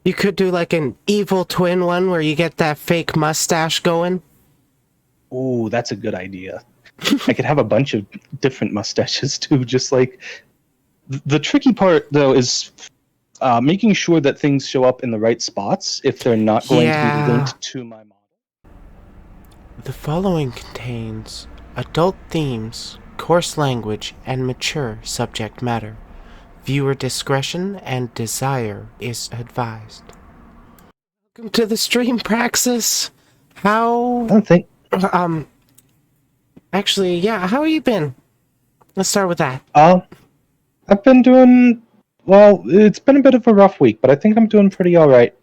You could do like an evil twin one where you get that fake mustache going. Ooh, that's a good idea. I could have a bunch of different mustaches too, just like the tricky part though is making sure that things show up in the right spots if they're not going to be Yeah. linked to my model. The following contains adult themes, coarse language, and mature subject matter. Viewer discretion and desire is advised. Welcome to the stream, Praxis. I How, don't think. um, actually, yeah, how have you been? Let's start with that. I've been doing well. It's been a bit of a rough week, but I think I'm doing pretty all right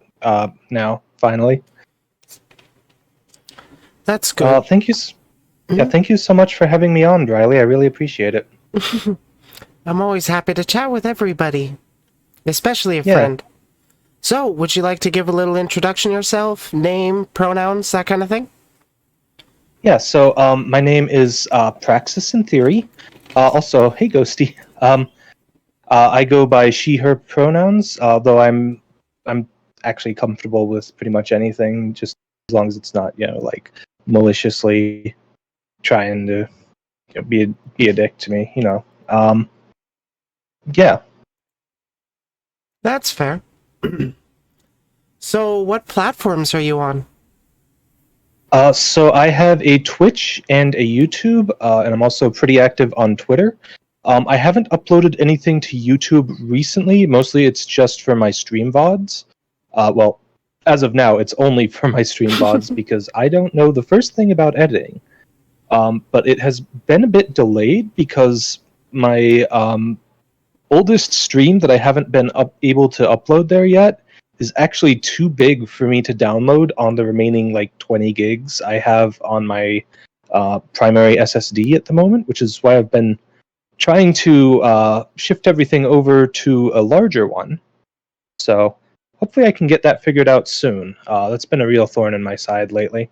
now. Finally, That's good. thank you. Yeah, thank you so much for having me on, Riley. I really appreciate it. I'm always happy to chat with everybody, especially a Yeah. friend. So, would you like to give a little introduction yourself? Name, pronouns, that kind of thing? Yeah, so my name is Praxis and Theory. Also, hey Ghosty. I go by she/her pronouns, though I'm actually comfortable with pretty much anything, just as long as it's not like maliciously trying to be a dick to me. Yeah. That's fair. So, what platforms are you on? So I have a Twitch and a YouTube, and I'm also pretty active on Twitter. I haven't uploaded anything to YouTube recently. Mostly it's just for my stream VODs. Well, as of now, it's only for my stream VODs because I don't know the first thing about editing. But it has been a bit delayed because my oldest stream that I haven't been able to upload there yet is actually too big for me to download on the remaining like 20 gigs I have on my primary SSD at the moment, which is why I've been trying to shift everything over to a larger one. So hopefully I can get that figured out soon. That's been a real thorn in my side lately.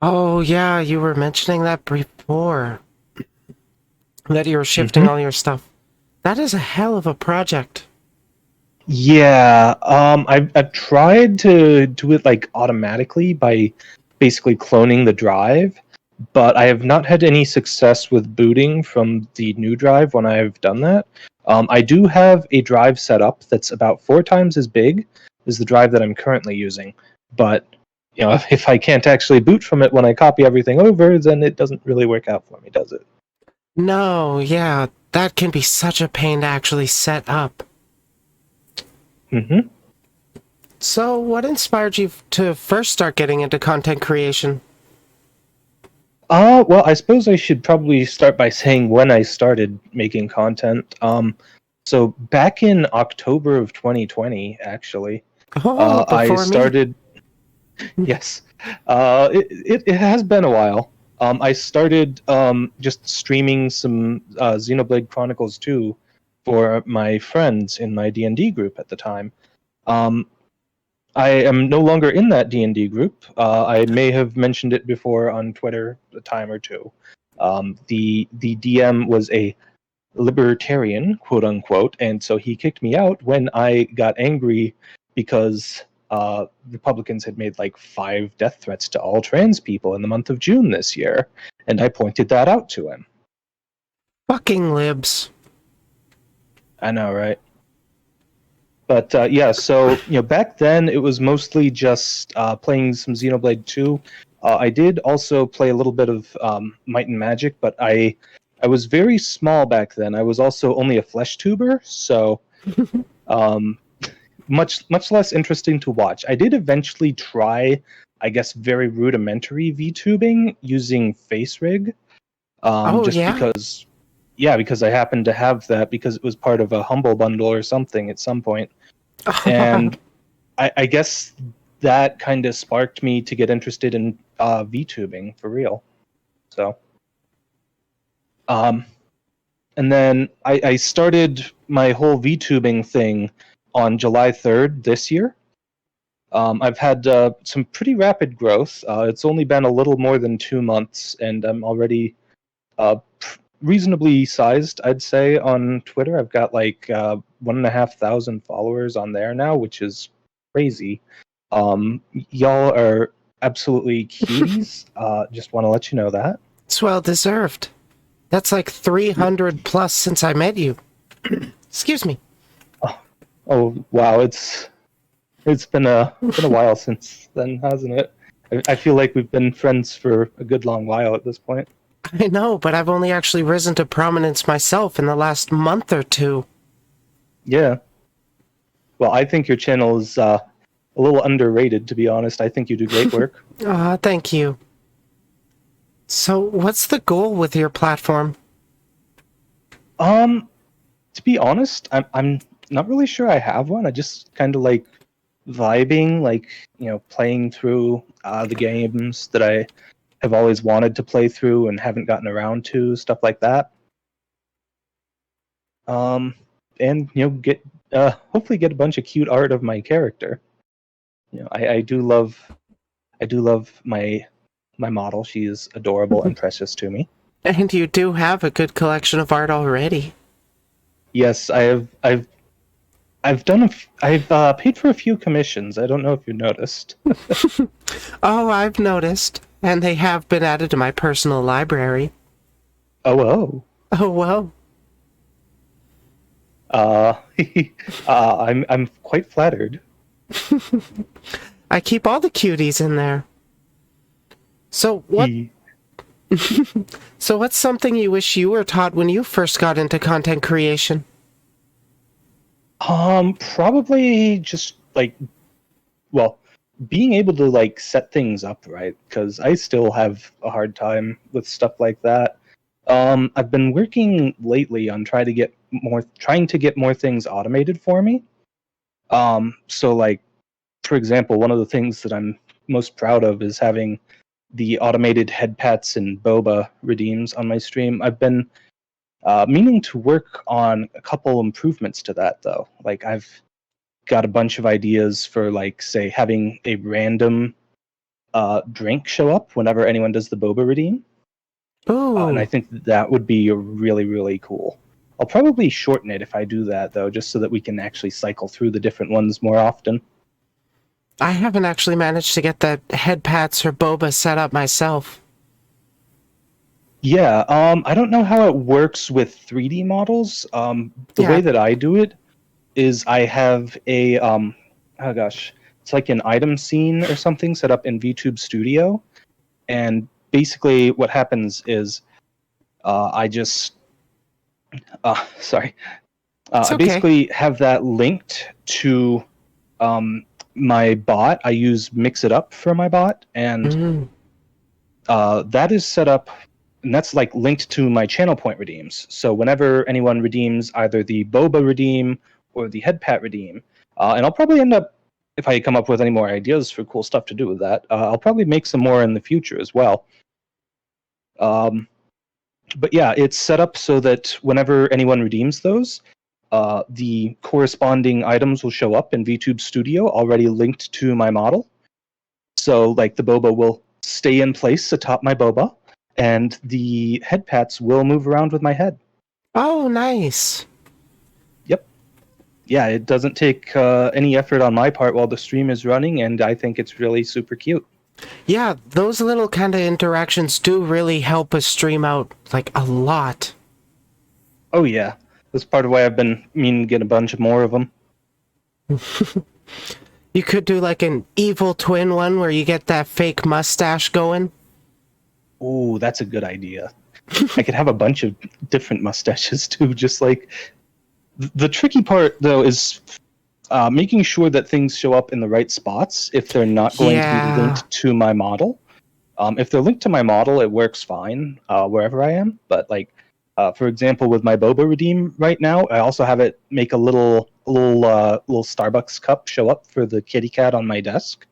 Oh, yeah, you were mentioning that before. That you were shifting Mm-hmm. all your stuff. That is a hell of a project. Yeah, I've tried to do it like automatically by basically cloning the drive, but I have not had any success with booting from the new drive when I've done that. I do have a drive set up that's about 4 times as big as the drive that I'm currently using, but if I can't actually boot from it when I copy everything over, then it doesn't really work out for me, does it? No, yeah, that can be such a pain to actually set up. Mm-hmm. So, what inspired you to first start getting into content creation? Well, I suppose I should probably start by saying when I started making content. So back in October of 2020, actually, Oh, I before me. started. Yes, it has been a while. I started just streaming some Xenoblade Chronicles 2 for my friends in my D&D group at the time. Um, I am no longer in that D&D group. I may have mentioned it before on Twitter a time or two. The DM was a libertarian, quote unquote, and so he kicked me out when I got angry because Republicans had made like 5 death threats to all trans people in the month of June this year, and I pointed that out to him. Fucking libs. I know, right? But yeah, so back then it was mostly just playing some Xenoblade 2. I did also play a little bit of Might and Magic, but I was very small back then. I was also only a flesh tuber, so um, much less interesting to watch. I did eventually try, I guess, very rudimentary VTubing using FaceRig, Oh, just yeah? because. Yeah, because I happened to have that because it was part of a Humble bundle or something at some point. And I guess that kind of sparked me to get interested in VTubing for real. So, and then I started my whole VTubing thing on July 3rd this year. I've had some pretty rapid growth. It's only been a little more than 2 months, and I'm already reasonably sized, I'd say, on Twitter. I've got like 1,500 followers on there now, which is crazy. Y'all are absolutely cuties. Just want to let you know that. It's well deserved. That's like 300 plus since I met you. Excuse me. Oh wow, it's been a while since then, hasn't it? I feel like we've been friends for a good long while at this point. I know, but I've only actually risen to prominence myself in the last month or two. Yeah. Well, I think your channel is a little underrated, to be honest. I think you do great work. Thank you. So, what's the goal with your platform? To be honest, I'm not really sure I have one. I just kind of like vibing, like, playing through the games that I have always wanted to play through and haven't gotten around to, stuff like that. And get hopefully get a bunch of cute art of my character. I do love my model. She is adorable and precious to me. And you do have a good collection of art already. Yes, I've done I've paid for a few commissions. I don't know if you noticed. Oh, I've noticed. And they have been added to my personal library. Oh. Oh, well. I'm quite flattered. I keep all the cuties in there. So what? So what's something you wish you were taught when you first got into content creation? Probably just like, well, being able to like set things up right, because I still have a hard time with stuff like that. I've been working lately on trying to get more things automated for me. So like, for example, one of the things that I'm most proud of is having the automated head pats and boba redeems on my stream. I've been meaning to work on a couple improvements to that, though. Like, I've got a bunch of ideas for, like, say, having a random drink show up whenever anyone does the boba redeem. And I Ooh. think that would be really, really cool. I'll probably shorten it if I do that, though, just so that we can actually cycle through the different ones more often. I haven't actually managed to get the head pats or boba set up myself. Yeah, I don't know how it works with 3D models. The Yeah. way that I do it is I have a oh gosh, it's like an item scene or something set up in VTube Studio, and basically what happens is I just sorry, It's I okay. basically have that linked to my bot. I use Mix It Up for my bot, and Mm. that is set up. And that's like linked to my channel point redeems. So whenever anyone redeems either the boba redeem or the head pat redeem, and I'll probably end up, if I come up with any more ideas for cool stuff to do with that, I'll probably make some more in the future as well. But yeah, it's set up so that whenever anyone redeems those, the corresponding items will show up in VTube Studio already linked to my model. So like the boba will stay in place atop my boba, and the head pats will move around with my head. Oh, nice. Yep. Yeah, it doesn't take any effort on my part while the stream is running, and I think it's really super cute. Yeah, those little kind of interactions do really help us stream out, like, a lot. Oh yeah, that's part of why I've been meaning to get a bunch more of them. You could do like an evil twin one where you get that fake mustache going. Ooh, that's a good idea. I could have a bunch of different mustaches too, just like the tricky part though is making sure that things show up in the right spots if they're not going to be Yeah. linked to my model. If they're linked to my model, it works fine wherever I am. But like, for example, with my boba redeem right now, I also have it make a little Starbucks cup show up for the kitty cat on my desk.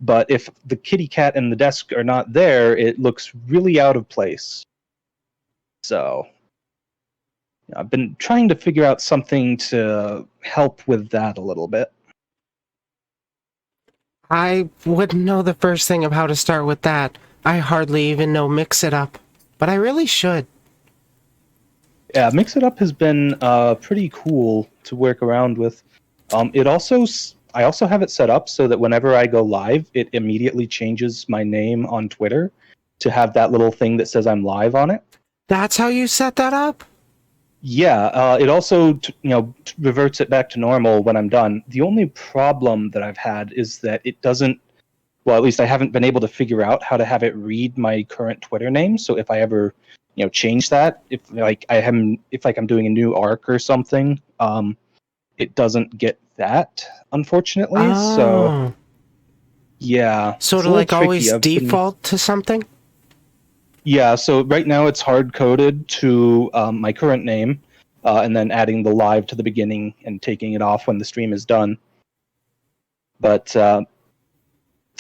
But if the kitty cat and the desk are not there, it looks really out of place. So I've been trying to figure out something to help with that a little bit. I wouldn't know the first thing of how to start with that. I hardly even know Mix It Up. But I really should. Yeah, Mix It Up has been pretty cool to work around with. I also have it set up so that whenever I go live, it immediately changes my name on Twitter to have that little thing that says I'm live on it. That's how you set that up? Yeah, it also reverts it back to normal when I'm done. The only problem that I've had is that it doesn't. Well, at least I haven't been able to figure out how to have it read my current Twitter name. So if I ever, change that, if I'm doing a new arc or something, it doesn't get that, unfortunately. So Oh. yeah, So it's to a little like tricky. always default to something? Yeah, so right now it's hard coded to my current name, and then adding the live to the beginning and taking it off when the stream is done. But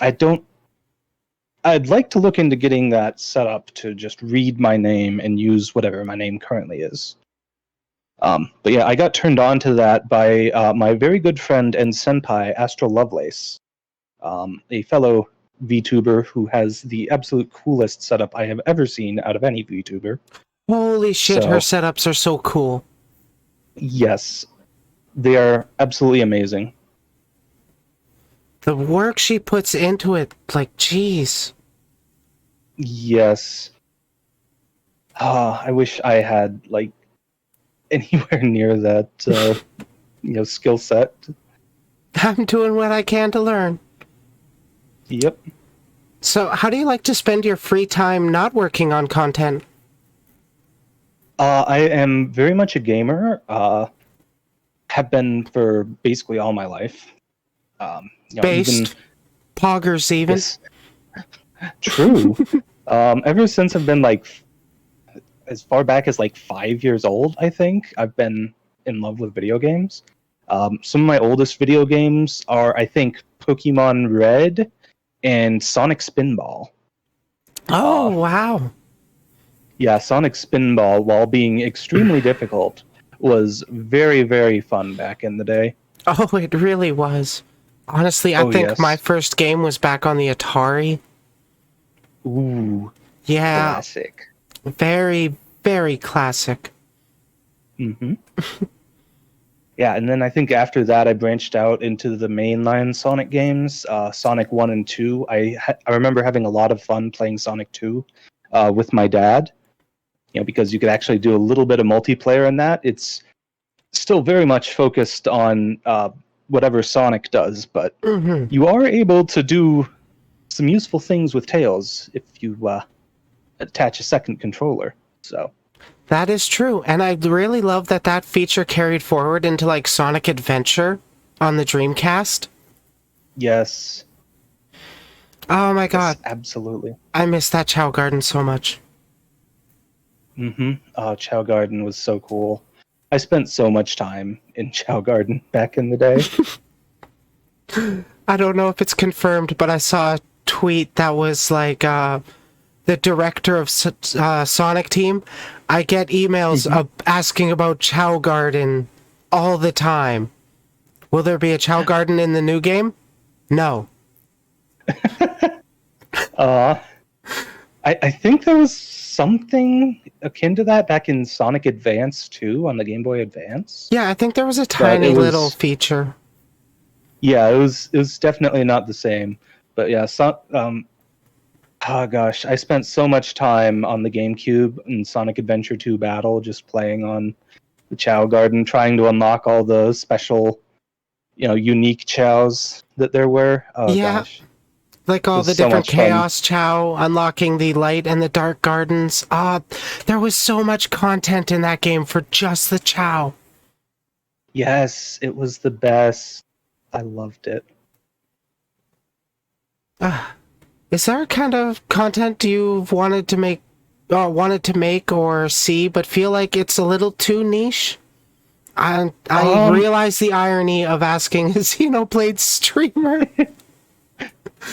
I don't. I'd like to look into getting that set up to just read my name and use whatever my name currently is. But yeah, I got turned on to that by my very good friend and senpai, Astro Lovelace, a fellow VTuber who has the absolute coolest setup I have ever seen out of any VTuber. Holy shit, her So, setups are so cool. yes, they are absolutely amazing. The work she puts into it, like, jeez. Yes. I wish I had, like, anywhere near that, skill set. I'm doing what I can to learn. Yep. So, how do you like to spend your free time not working on content? I am very much a gamer. Have been for basically all my life. Even Based? Poggers, even? yes, true. Ever since I've been like as far back as like 5 years old, I think I've been in love with video games. Some of my oldest video games are, I think, Pokemon Red and Sonic Spinball. Oh, Uh, wow. yeah, Sonic Spinball, while being extremely difficult, was very, very fun back in the day. Oh, it really was. Honestly, I Oh, think my yes. first game was back on the Atari. Ooh, Yeah, classic. very, very classic. Mm-hmm. Yeah, and then I think after that I branched out into the mainline Sonic games, Sonic 1 and 2. I remember having a lot of fun playing Sonic 2 with my dad, because you could actually do a little bit of multiplayer in that. It's still very much focused on whatever Sonic does, but Hmm. you are able to do some useful things with Tails if you attach a second controller. So That is true, and I really love that that feature carried forward into like Sonic Adventure on the Dreamcast. yes, Oh my yes, god, absolutely. I miss that Chow Garden so much. Mm-hmm. Chow Garden was so cool. I spent so much time in Chow Garden back in the day. I don't know if it's confirmed, but I saw a tweet that was like, the director of Sonic Team. I get emails asking about Chow Garden all the time. Will there be a Chow Garden in the new game? No. Uh, I think there was something akin to that back in Sonic Advance 2 on the Game Boy Advance. Yeah, I think there was a But tiny little feature. yeah, it was definitely not the same. But yeah, oh gosh, I spent so much time on the GameCube in Sonic Adventure 2 Battle just playing on the Chow Garden, trying to unlock all those special, unique chows that there were. Oh Yeah, gosh, like it all was the so different much fun. Chaos Chow, unlocking the light and the dark gardens. There was so much content in that game for just the Chow. Yes, it was the best. I loved it. Is there a kind of content you've wanted to make or see, but feel like it's a little too niche? I Um, realize the irony of asking a Xenoblade streamer.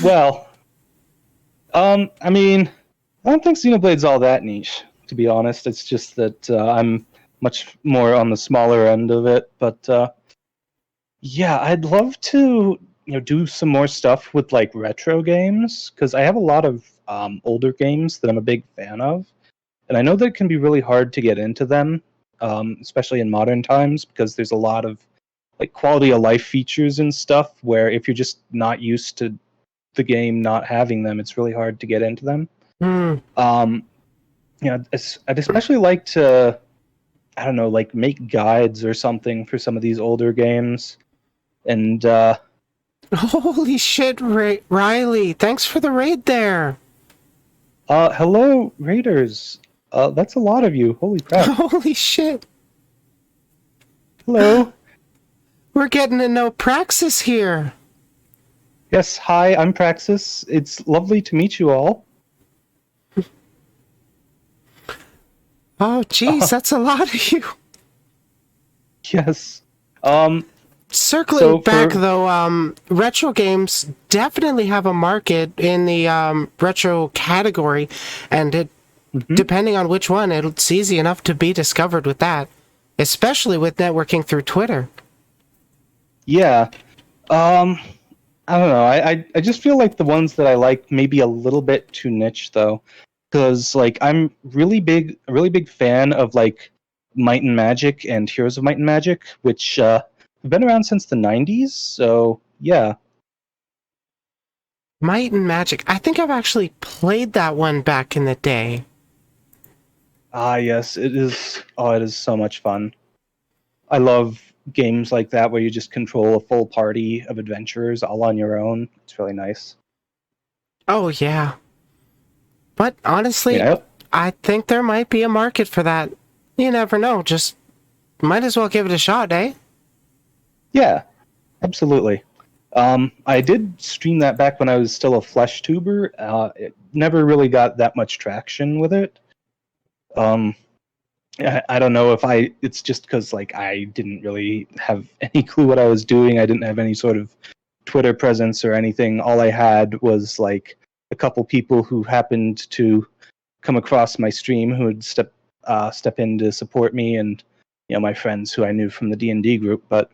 well, I mean, I don't think Xenoblade's all that niche, to be honest. It's just that I'm much more on the smaller end of it. But yeah, I'd love to, do some more stuff with like retro games because I have a lot of older games that I'm a big fan of, and I know that it can be really hard to get into them especially in modern times, because there's a lot of like quality of life features and stuff where if you're just not used to the game not having them, it's really hard to get into them. Hmm. I'd especially like to, I don't know, like make guides or something for some of these older games. And Holy shit, Riley! Thanks for the raid there. hello, Raiders. That's a lot of you. Holy crap. Holy shit! Hello. We're getting to know Praxis here. Yes, hi, I'm Praxis. It's lovely to meet you all. Oh, geez, that's a lot of you. Yes. Circling So back, for- though, retro games definitely have a market in the retro category, and depending on which one, it's easy enough to be discovered with that, especially with networking through Twitter. Yeah. I don't know. I just feel like the ones that I like maybe a little bit too niche though, because like I'm a really big fan of like Might and Magic and Heroes of Might and Magic, which have been around since the '90s. So yeah. Might and Magic. I think I've actually played that one back in the day. Ah, yes, it is. Oh, it is so much fun. I love games like that where you just control a full party of adventurers all on your own. It's really nice. Oh, yeah. But honestly, Yeah. I think there might be a market for that. You never know. Just might as well give it a shot, eh? Yeah, absolutely. I did stream that back when I was still a Tuber. It never really got that much traction with it. I don't know if it's just because like I didn't really have any clue what I was doing. I didn't have any sort of Twitter presence or anything. All I had was like a couple people who happened to come across my stream who would step in to support me, and my friends who I knew from the D&D group. But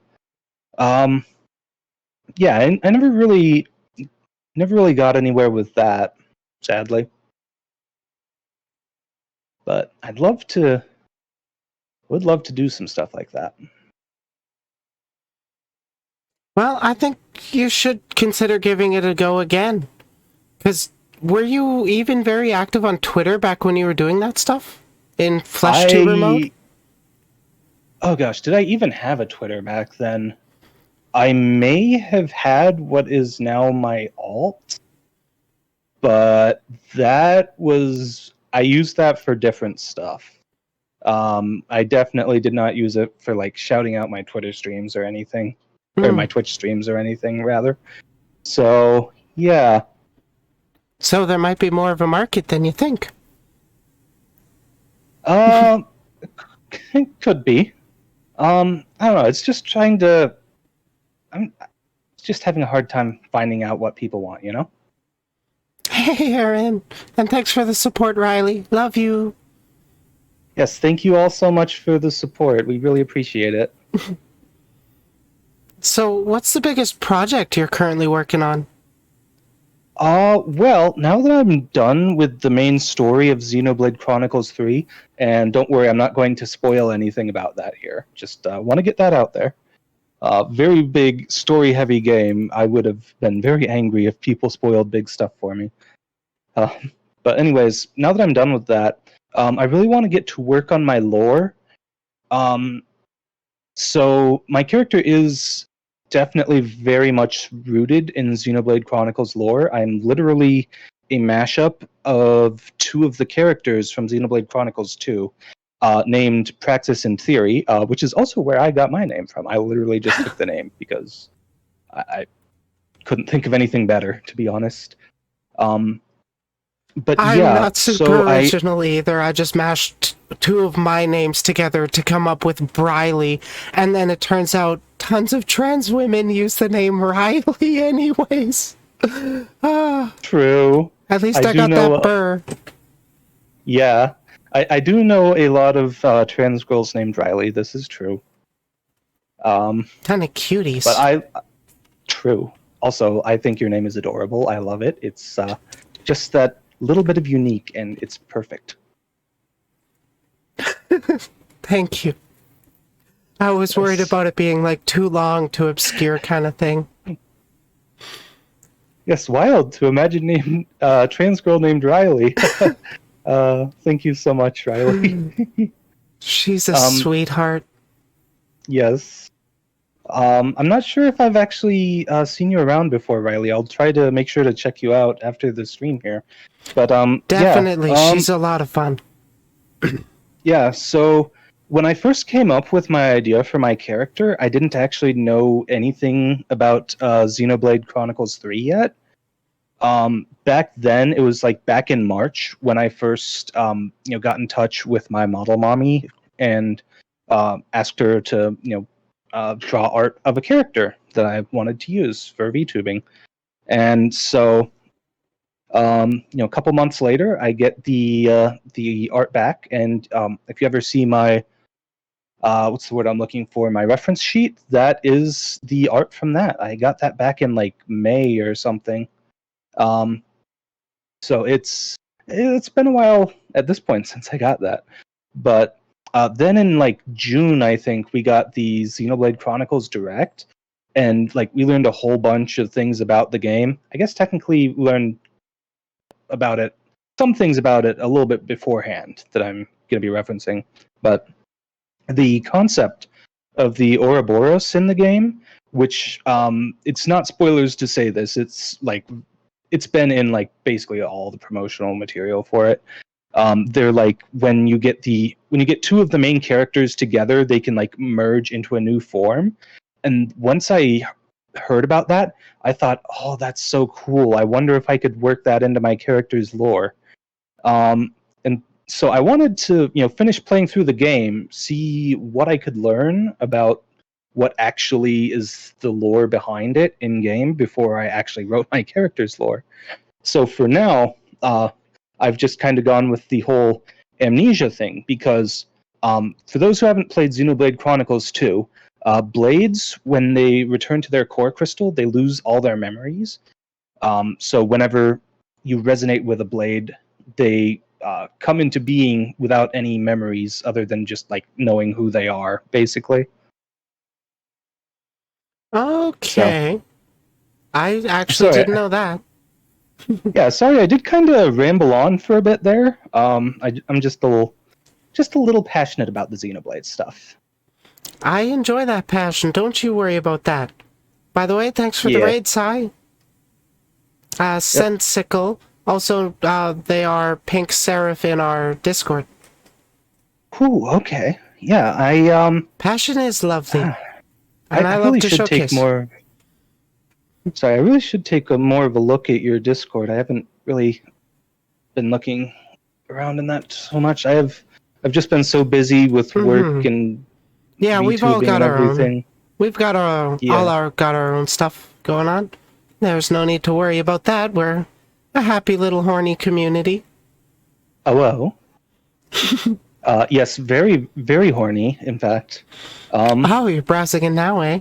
yeah, I never really got anywhere with that, sadly. But would love to do some stuff like that. Well, I think you should consider giving it a go again. Because were you even very active on Twitter back when you were doing that stuff? In FleshTuber mode? Oh gosh, did I even have a Twitter back then? I may have had what is now my alt, but I used that for different stuff. I definitely did not use it for like shouting out my Twitter streams or anything, or my Twitch streams or anything rather. So yeah. So there might be more of a market than you think. Um, it could be. I don't know. It's just I'm just having a hard time finding out what people want. Hey, Aaron. And thanks for the support, Riley. Love you. Yes, thank you all so much for the support. We really appreciate it. So, what's the biggest project you're currently working on? Well, now that I'm done with the main story of Xenoblade Chronicles 3, and don't worry, I'm not going to spoil anything about that here. Just want to get that out there. Very big, story-heavy game. I would have been very angry if people spoiled big stuff for me. But anyways, now that I'm done with that, I really want to get to work on my lore. So my character is definitely very much rooted in Xenoblade Chronicles lore. I'm literally a mashup of two of the characters from Xenoblade Chronicles 2, named Praxis and Theory, which is also where I got my name from. I literally just took the name because I couldn't think of anything better, to be honest. But I'm yeah, not super original either. I just mashed two of my names together to come up with Briley, and then it turns out tons of trans women use the name Riley anyways. True. At least I got that burr. Yeah, I do know a lot of trans girls named Riley. This is true. Kind of cuties. But true. Also, I think your name is adorable. I love it. It's just that little bit of unique, and it's perfect. Thank you. I was worried Yes. about it being like too long, too obscure kind of thing. Yes, wild to imagine name trans girl named Riley. Thank you so much, Riley. She's a um, sweetheart. yes. I'm not sure if I've actually seen you around before, Riley. I'll try to make sure to check you out after the stream here. But yeah, Definitely, she's a lot of fun. yeah. So when I first came up with my idea for my character, I didn't actually know anything about Xenoblade Chronicles 3 yet. Back then, it was like back in March when I first got in touch with my model mommy and asked her to draw art of a character that I wanted to use for VTubing. And so a couple months later, I get the art back, and if you ever see my what's the word I'm looking for, my reference sheet, that is the art from that. I got that back in like May or something. Um, so it's been a while at this point since I got that, but then in like June, I think we got the Xenoblade Chronicles Direct, and like we learned a whole bunch of things about the game. I guess technically we learned about it, some things about it a little bit beforehand that I'm going to be referencing, but the concept of the Ouroboros in the game, which it's not spoilers to say this, it's like it's been in like basically all the promotional material for it. They're like when you get two of the main characters together, they can like merge into a new form. And once I heard about that, I thought, oh, that's so cool. I wonder if I could work that into my character's lore. And so I wanted to, finish playing through the game, see what I could learn about what actually is the lore behind it in game before I actually wrote my character's lore. So for now, I've just kind of gone with the whole amnesia thing because for those who haven't played Xenoblade Chronicles 2, blades, when they return to their core crystal, they lose all their memories. So whenever you resonate with a blade, they come into being without any memories other than just like knowing who they are, basically. So Okay. I actually sorry, didn't know that. yeah, sorry, I did kind of ramble on for a bit there. I'm just a little passionate about the Xenoblade stuff. I enjoy that passion. Don't you worry about that. By the way, thanks for the Yeah. raid, Sai. Yep. Sensicle. Also, they are Pink Seraph in our Discord. Cool. Okay. Yeah. Passion is lovely, and I I love really to should take showcase. more. Sorry, I really should take a more of a look at your Discord. I haven't really been looking around in that so much. I've just been so busy with work Mm-hmm. and Yeah, we've all VTubing got and our own. everything. We've got Yeah. got our own stuff going on. There's no need to worry about that. We're a happy little horny community. Oh well. Yes, very very horny. In fact. Oh, you're browsing it now, eh?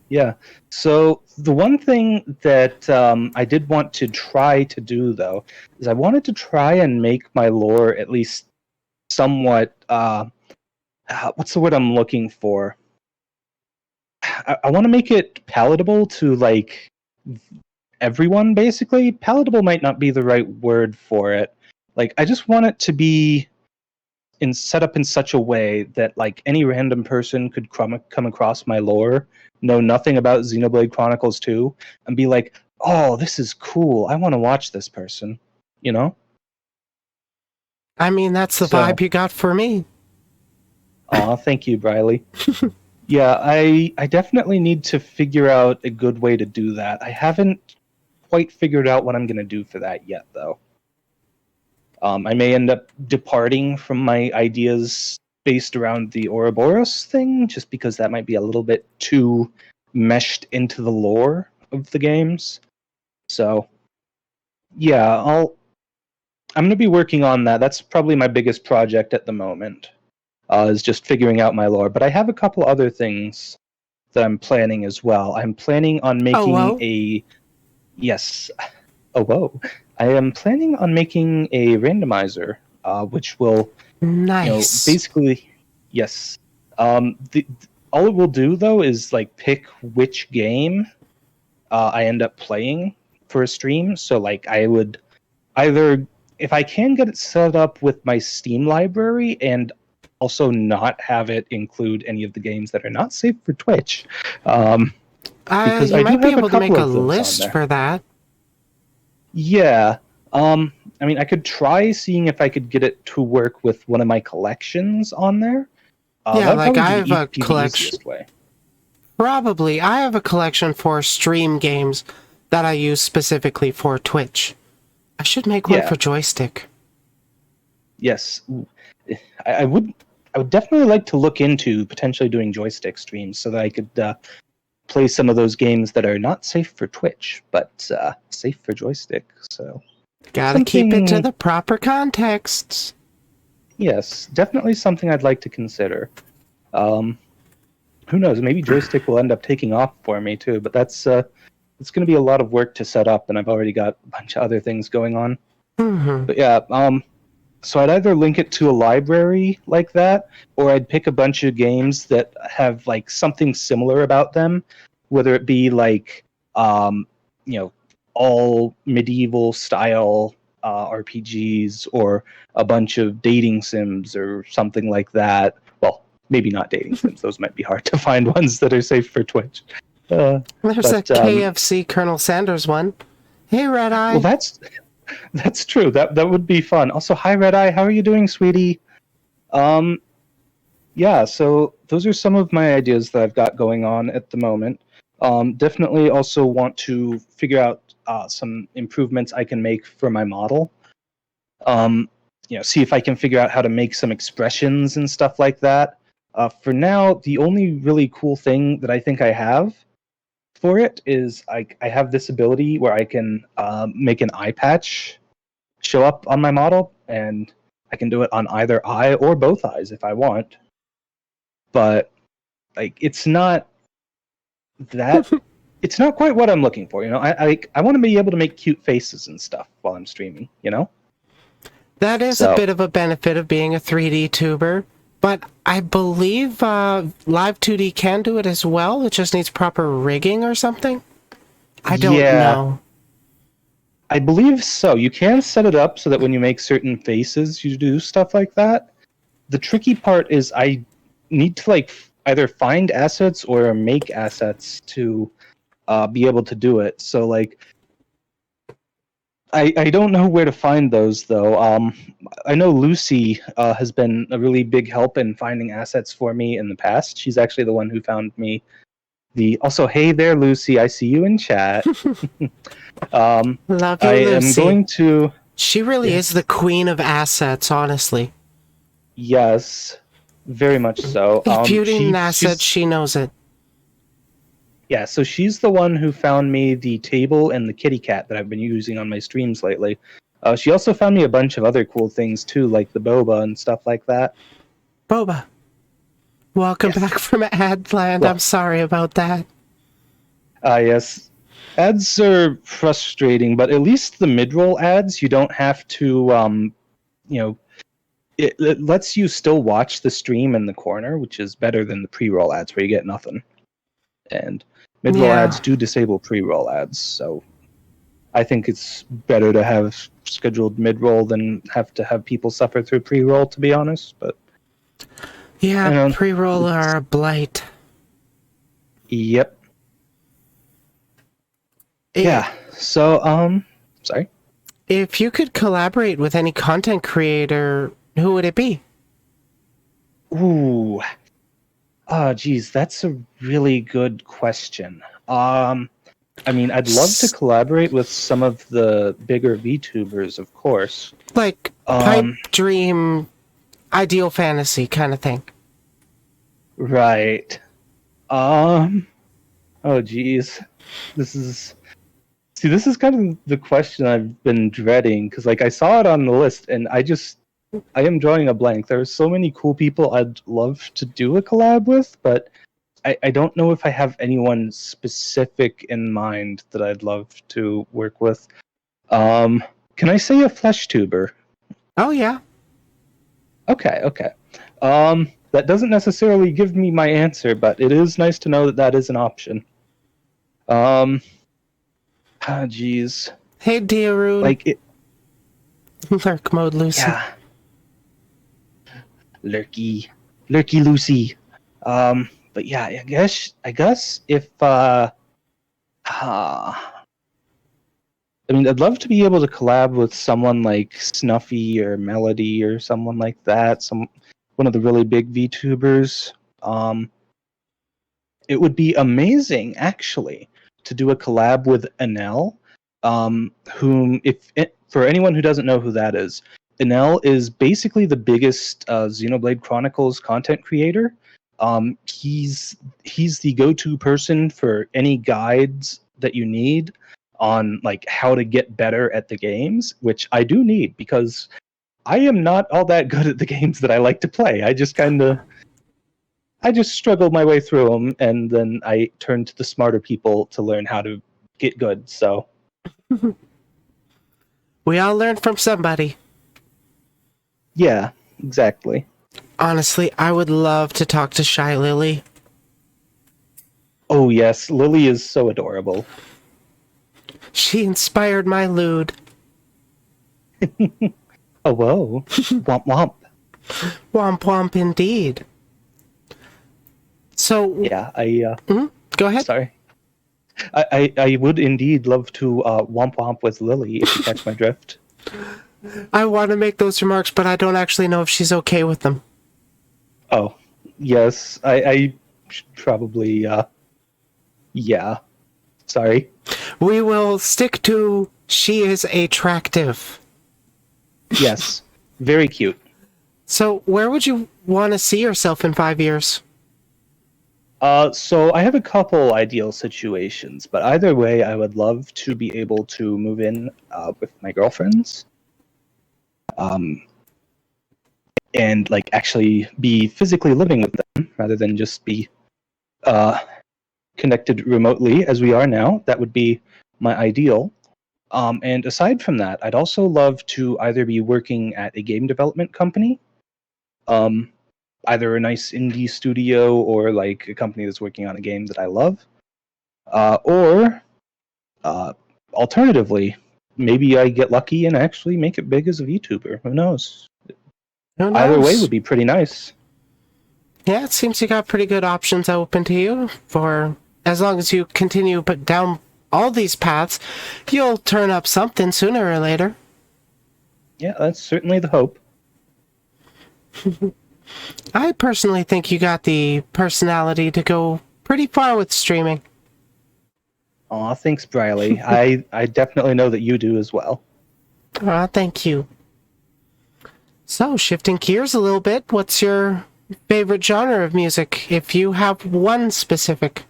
Yeah. So the one thing that I did want to try to do though is I wanted to try and make my lore at least somewhat. What's the word I'm looking for? I want to make it palatable to like everyone. Basically, palatable might not be the right word for it. Like I just want it to be set up in such a way that like any random person could come across my lore, know nothing about Xenoblade Chronicles 2, and be like, "Oh, this is cool. I want to watch this person." You know? I mean, that's the So, vibe you got for me. aw, thank you, Briley. Yeah, I definitely need to figure out a good way to do that. I haven't quite figured out what I'm gonna do for that yet, though. I may end up departing from my ideas based around the Ouroboros thing, just because that might be a little bit too meshed into the lore of the games. So, yeah, I'm going to be working on that. That's probably my biggest project at the moment, is just figuring out my lore. But I have a couple other things that I'm planning as well. I'm planning on Oh, making well. a yes. Oh whoa! I am planning on making a randomizer, which will Nice. basically, yes, All it will do though is like pick which game I end up playing for a stream. So like I would either, if I can get it set up with my Steam library and also not have it include any of the games that are not safe for Twitch, because You I do might be have a able to couple make a of those on list there. for that. Yeah. I mean, I could try seeing if I could get it to work with one of my collections on there. Yeah, That would like probably I have a be the collection. easiest way. Probably. I have a collection for stream games that I use specifically for Twitch. I should make one Yeah. for joystick. Yes, I would. I would definitely like to look into potentially doing joystick streams so that I could play some of those games that are not safe for Twitch, but safe for joystick. So Gotta keep it to the proper contexts. Yes, definitely something I'd like to consider. Who knows? Maybe joystick will end up taking off for me too. But it's going to be a lot of work to set up, and I've already got a bunch of other things going on. Mm-hmm. But yeah, so I'd either link it to a library like that, or I'd pick a bunch of games that have like something similar about them, whether it be like all medieval style RPGs or a bunch of dating sims or something like that. Well, maybe not dating sims; those might be hard to find ones that are safe for Twitch. There's a KFC Colonel Sanders one. Hey, Red Eye. Well, that's true. That would be fun. Also, hi Red Eye. How are you doing, sweetie? Yeah. So those are some of my ideas that I've got going on at the moment. Definitely also want to figure out some improvements I can make for my model. See if I can figure out how to make some expressions and stuff like that. For now, the only really cool thing that I think I have for it is I have this ability where I can make an eye patch show up on my model, and I can do it on either eye or both eyes if I want. But like, it's not it's not quite what I'm looking for. I want to be able to make cute faces and stuff while I'm streaming. That is a bit of a benefit of being a 3D tuber. But I believe Live 2D can do it as well. It just needs proper rigging or something. I don't know. I believe so. You can set it up so that when you make certain faces, you do stuff like that. The tricky part is I need to either find assets or make assets to be able to do it. So I don't know where to find those though. I know Lucy has been a really big help in finding assets for me in the past. She's actually the one who found me also, hey there, Lucy. I see you in chat. Love you, Lucy. I am going to. She really is the queen of assets, honestly. Yes, very much so. If beauty an asset, she knows it. Yeah, so she's the one who found me the table and the kitty cat that I've been using on my streams lately. She also found me a bunch of other cool things too, like the boba and stuff like that. Boba. Welcome back from Adland. Well, I'm sorry about that. Yes. Ads are frustrating, but at least the mid-roll ads, you don't have to, it lets you still watch the stream in the corner, which is better than the pre-roll ads where you get nothing. And mid-roll ads do disable pre-roll ads, so I think it's better to have scheduled mid-roll than have to have people suffer through pre-roll, to be honest. But yeah, pre-roll are a blight. Yep. Yeah. So, sorry. If you could collaborate with any content creator, who would it be? Ooh. Oh, geez, that's a really good question. I mean, I'd love to collaborate with some of the bigger VTubers, of course. Like pipe dream, ideal fantasy kind of thing. Right. Oh, geez. This is kind of the question I've been dreading, because I saw it on the list and I am drawing a blank. There are so many cool people I'd love to do a collab with, but I don't know if I have anyone specific in mind that I'd love to work with. Can I say a flesh tuber? Oh yeah. Okay. that doesn't necessarily give me my answer, but it is nice to know that that is an option. Geez. Hey, Dearun. Like, it, Lurk mode, Lucy. yeah. Lurky Lucy. But yeah, I guess if I mean, I'd love to be able to collab with someone like Snuffy or Melody or someone like that. One of the really big VTubers. It would be amazing, actually, to do a collab with Enel. Whom, for anyone who doesn't know who that is, Enel is basically the biggest Xenoblade Chronicles content creator. He's the go-to person for any guides that you need on like how to get better at the games, which I do need because I am not all that good at the games that I like to play. I just struggled my way through them, and then I turned to the smarter people to learn how to get good. So We all learn from somebody. yeah, exactly. Honestly, I would love to talk to Shy Lily. Oh yes, Lily is so adorable. She inspired my lewd. Oh whoa, womp womp. Womp womp indeed. So, Yeah, go ahead. sorry. I would indeed love to womp womp with Lily if you catch my drift. I want to make those remarks, but I don't actually know if she's okay with them. Oh, yes, I should probably yeah. Sorry. We will stick to she is attractive. Yes, very cute. So, where would you want to see yourself in 5 years? So I have a couple ideal situations, but either way, I would love to be able to move in with my girlfriends, and like actually be physically living with them rather than just be connected remotely as we are now. That would be my ideal. And aside from that, I'd also love to either be working at a game development company, either a nice indie studio or like a company that's working on a game that I love, or alternatively, maybe I get lucky and actually make it big as a VTuber. Who knows? Who knows? Either way would be pretty nice. Yeah, it seems you got pretty good options open to you. For as long as you continue put down all these paths, you'll turn up something sooner or later. Yeah, that's certainly the hope. I personally think you got the personality to go pretty far with streaming. Aw, thanks, Briley. I definitely know that you do as well. Thank you. So, shifting gears a little bit, what's your favorite genre of music, if you have one specific?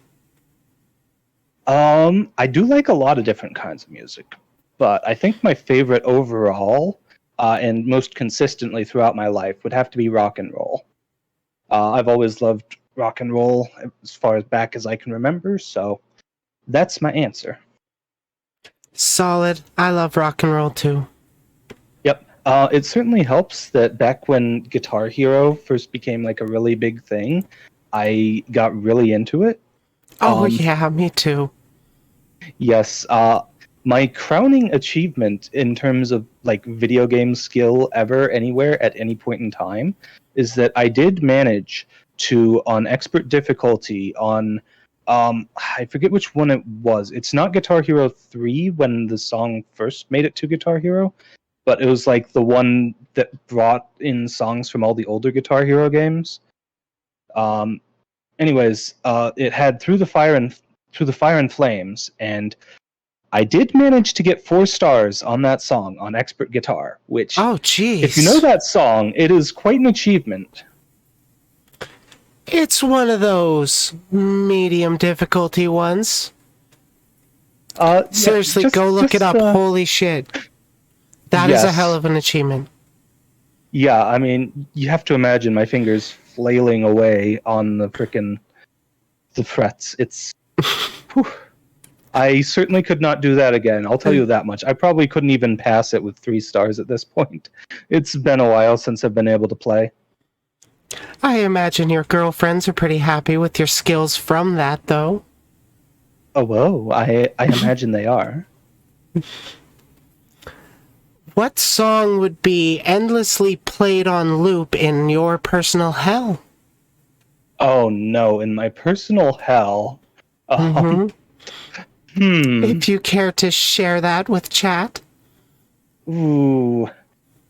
I do like a lot of different kinds of music, but I think my favorite overall, and most consistently throughout my life, would have to be rock and roll. I've always loved rock and roll as far as back as I can remember, so that's my answer. Solid. I love rock and roll too. Yep. It certainly helps that back when Guitar Hero first became like a really big thing, I got really into it. Oh, yeah, me too. Yes. My crowning achievement in terms of like video game skill ever, anywhere, at any point in time, is that I did manage to, on expert difficulty, on I forget which one it was. It's not Guitar Hero 3 when the song first made it to Guitar Hero, but it was like the one that brought in songs from all the older Guitar Hero games. Anyways, it had Through the Fire and Flames, and I did manage to get 4 stars on that song on expert guitar, which, Oh, jeez. if you know that song, it is quite an achievement. It's one of those medium difficulty ones. Seriously, go look it up. Holy shit. That is a Yes. hell of an achievement. Yeah, I mean, you have to imagine my fingers flailing away on the frets. It's... whew. I certainly could not do that again, I'll tell you that much. I probably couldn't even pass it with 3 stars at this point. It's been a while since I've been able to play. I imagine your girlfriends are pretty happy with your skills from that, though. Oh, whoa, I imagine they are. What song would be endlessly played on loop in your personal hell? Oh no, in my personal hell. Um, If you care to share that with chat. Ooh.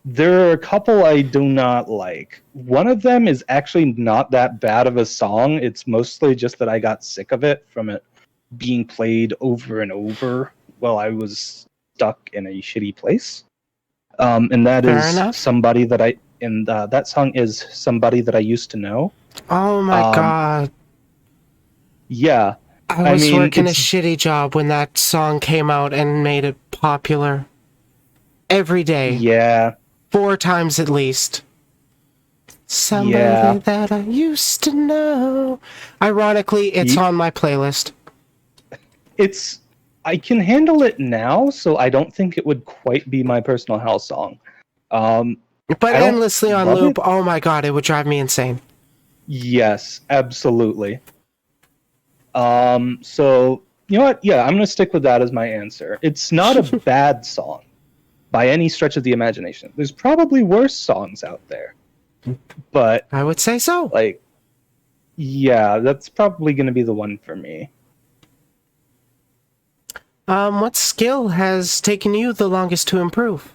There are a couple I do not like. One of them is actually not that bad of a song. It's mostly just that I got sick of it from it being played over and over while I was stuck in a shitty place. And that Fair is enough. somebody that that song is Somebody That I Used to Know. Oh my god. Yeah. I I was mean, working a it's shitty job when that song came out and made it popular. Every day. yeah. 4 times at least. Somebody Yeah. that I used to know. Ironically, it's on my playlist. I can handle it now, so I don't think it would quite be my personal hell song. But I don't endlessly on love loop, it. oh my god, it would drive me insane. Yes, absolutely. So you know what? Yeah, I'm gonna stick with that as my answer. It's not a bad song by any stretch of the imagination. There's probably worse songs out there, but I would say so. like, yeah, that's probably gonna be the one for me. What skill has taken you the longest to improve?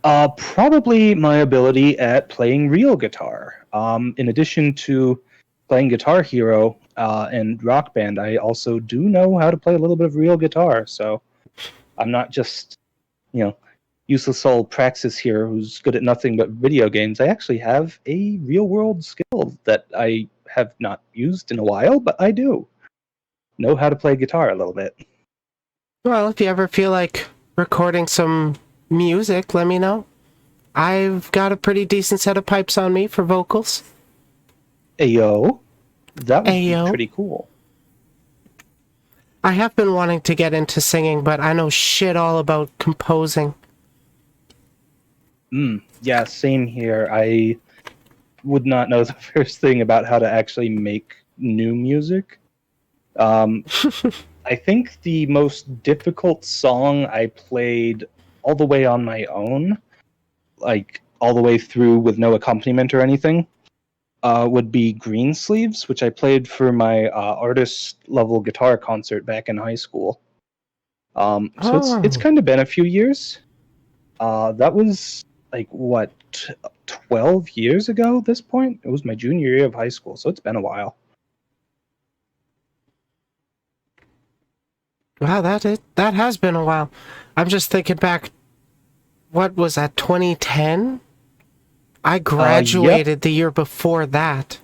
Probably my ability at playing real guitar. In addition to playing Guitar Hero and Rock Band, I also do know how to play a little bit of real guitar. So I'm not just, useless old Praxis here who's good at nothing but video games. I actually have a real world skill that I have not used in a while, but I do know how to play guitar a little bit. Well, if you ever feel like recording some music, let me know. I've got a pretty decent set of pipes on me for vocals. Ayo, that would be Ayo. pretty cool. I have been wanting to get into singing, but I know shit all about composing. Yeah, same here. I would not know the first thing about how to actually make new music. I think the most difficult song I played all the way on my own, like all the way through with no accompaniment or anything, would be Greensleeves, which I played for my artist level guitar concert back in high school. So it's kind of been a few years. That was like what 12 years ago at this point. It was my junior year of high school, so it's been a while. Wow, that has been a while. I'm just thinking back, what was that, 2010? I graduated the year before that.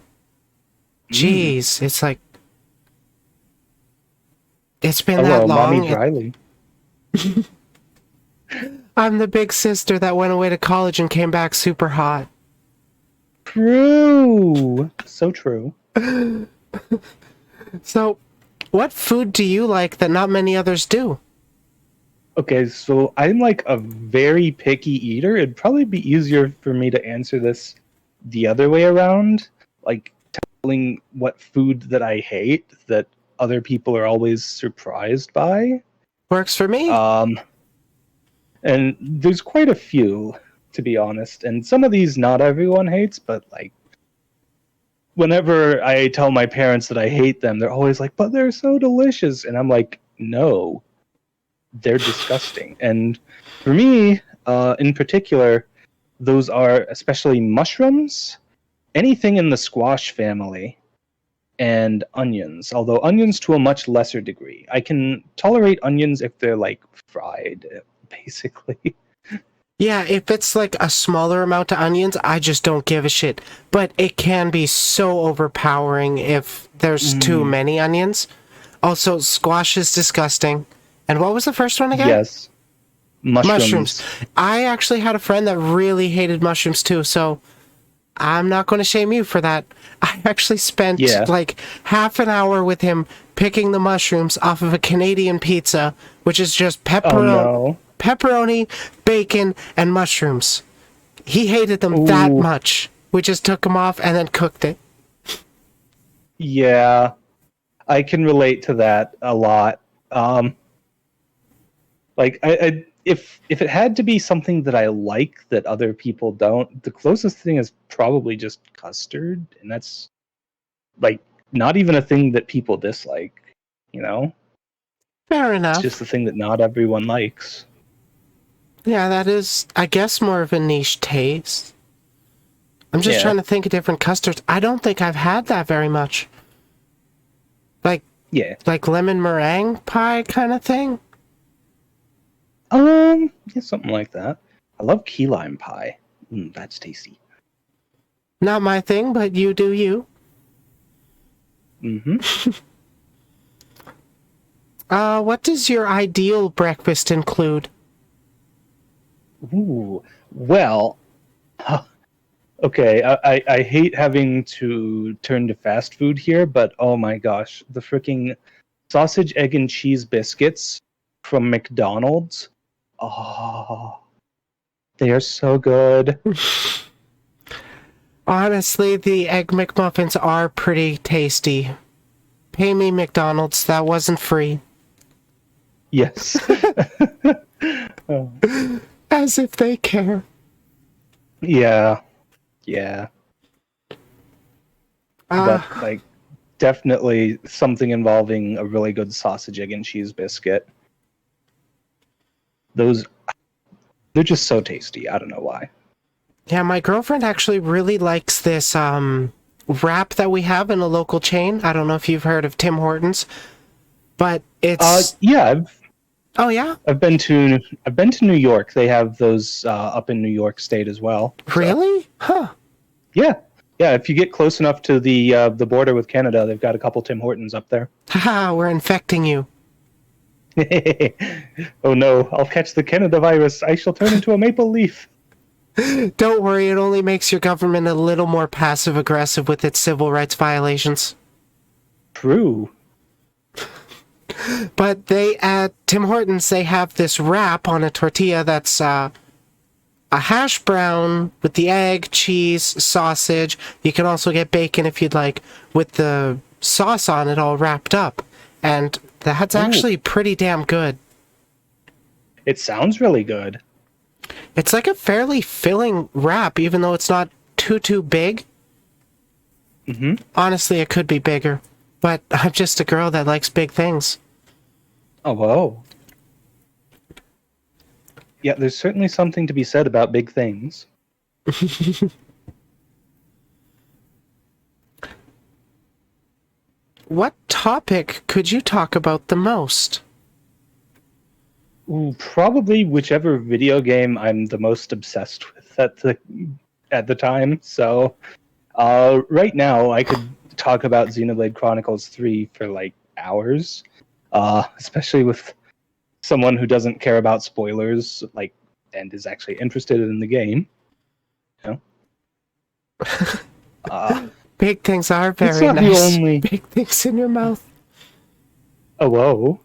Jeez, it's like... It's been that long. Mommy Dryly. I'm the big sister that went away to college and came back super hot. True. So true. So, what food do you like that not many others do? Okay, so I'm like a very picky eater. It'd probably be easier for me to answer this the other way around, like telling what food that I hate that other people are always surprised by. Works for me. And there's quite a few, to be honest. And some of these not everyone hates, but like whenever I tell my parents that I hate them, they're always like, "But they're so delicious." And I'm like, "No, they're disgusting." And for me, in particular, those are especially mushrooms, anything in the squash family, and onions. Although onions to a much lesser degree. I can tolerate onions if they're like fried, basically. Yeah, if it's like a smaller amount of onions, I just don't give a shit. But it can be so overpowering if there's too many onions. Also, squash is disgusting. And what was the first one again? Yes. Mushrooms. I actually had a friend that really hated mushrooms too, so I'm not going to shame you for that. I actually spent like half an hour with him picking the mushrooms off of a Canadian pizza, which is just pepperoni, bacon, and mushrooms. He hated them that much. We just took them off and then cooked it. Yeah, I can relate to that a lot. Like if it had to be something that I like that other people don't, the closest thing is probably just custard, and that's like not even a thing that people dislike, you know? Fair It's enough. just a thing that not everyone likes. Yeah, that is, I guess, more of a niche taste. I'm just Yeah. trying to think of different custards. I don't think I've had that very much. Yeah. Like lemon meringue pie kind of thing? Yeah, something like that. I love key lime pie. That's tasty. Not my thing, but you do you. Mm-hmm. What does your ideal breakfast include? Ooh. Well, okay, I hate having to turn to fast food here, but oh my gosh, the freaking sausage, egg, and cheese biscuits from McDonald's. Oh, they are so good. Honestly, the Egg McMuffins are pretty tasty. Pay me, McDonald's. That wasn't free. Yes. Oh, As if they care. yeah. Yeah. But like definitely something involving a really good sausage, egg, and cheese biscuit. Those they're just so tasty. I don't know why. Yeah, my girlfriend actually really likes this wrap that we have in a local chain. I don't know if you've heard of Tim Hortons, but it's Yeah, oh yeah, I've been to New York. They have those up in New York State as well. So, really? Huh. yeah. Yeah, if you get close enough to the border with Canada, they've got a couple Tim Hortons up there. Haha, we're infecting you. Oh no, I'll catch the Canada virus. I shall turn into a maple leaf. Don't worry, it only makes your government a little more passive aggressive with its civil rights violations. True. But they at Tim Hortons, they have this wrap on a tortilla that's a hash brown with the egg, cheese, sausage. You can also get bacon if you'd like, with the sauce on it all wrapped up. And that's actually pretty damn good. It sounds really good. It's like a fairly filling wrap, even though it's not too big. Mm-hmm. Honestly, it could be bigger. But I'm just a girl that likes big things. Oh, whoa. Yeah, there's certainly something to be said about big things. What topic could you talk about the most? Ooh, probably whichever video game I'm the most obsessed with at the time. So, right now I could talk about Xenoblade Chronicles 3 for like hours, especially with someone who doesn't care about spoilers, like, and is actually interested in the game. You know? Big things are It's very not the nice. only- Big things in your mouth. Oh, whoa.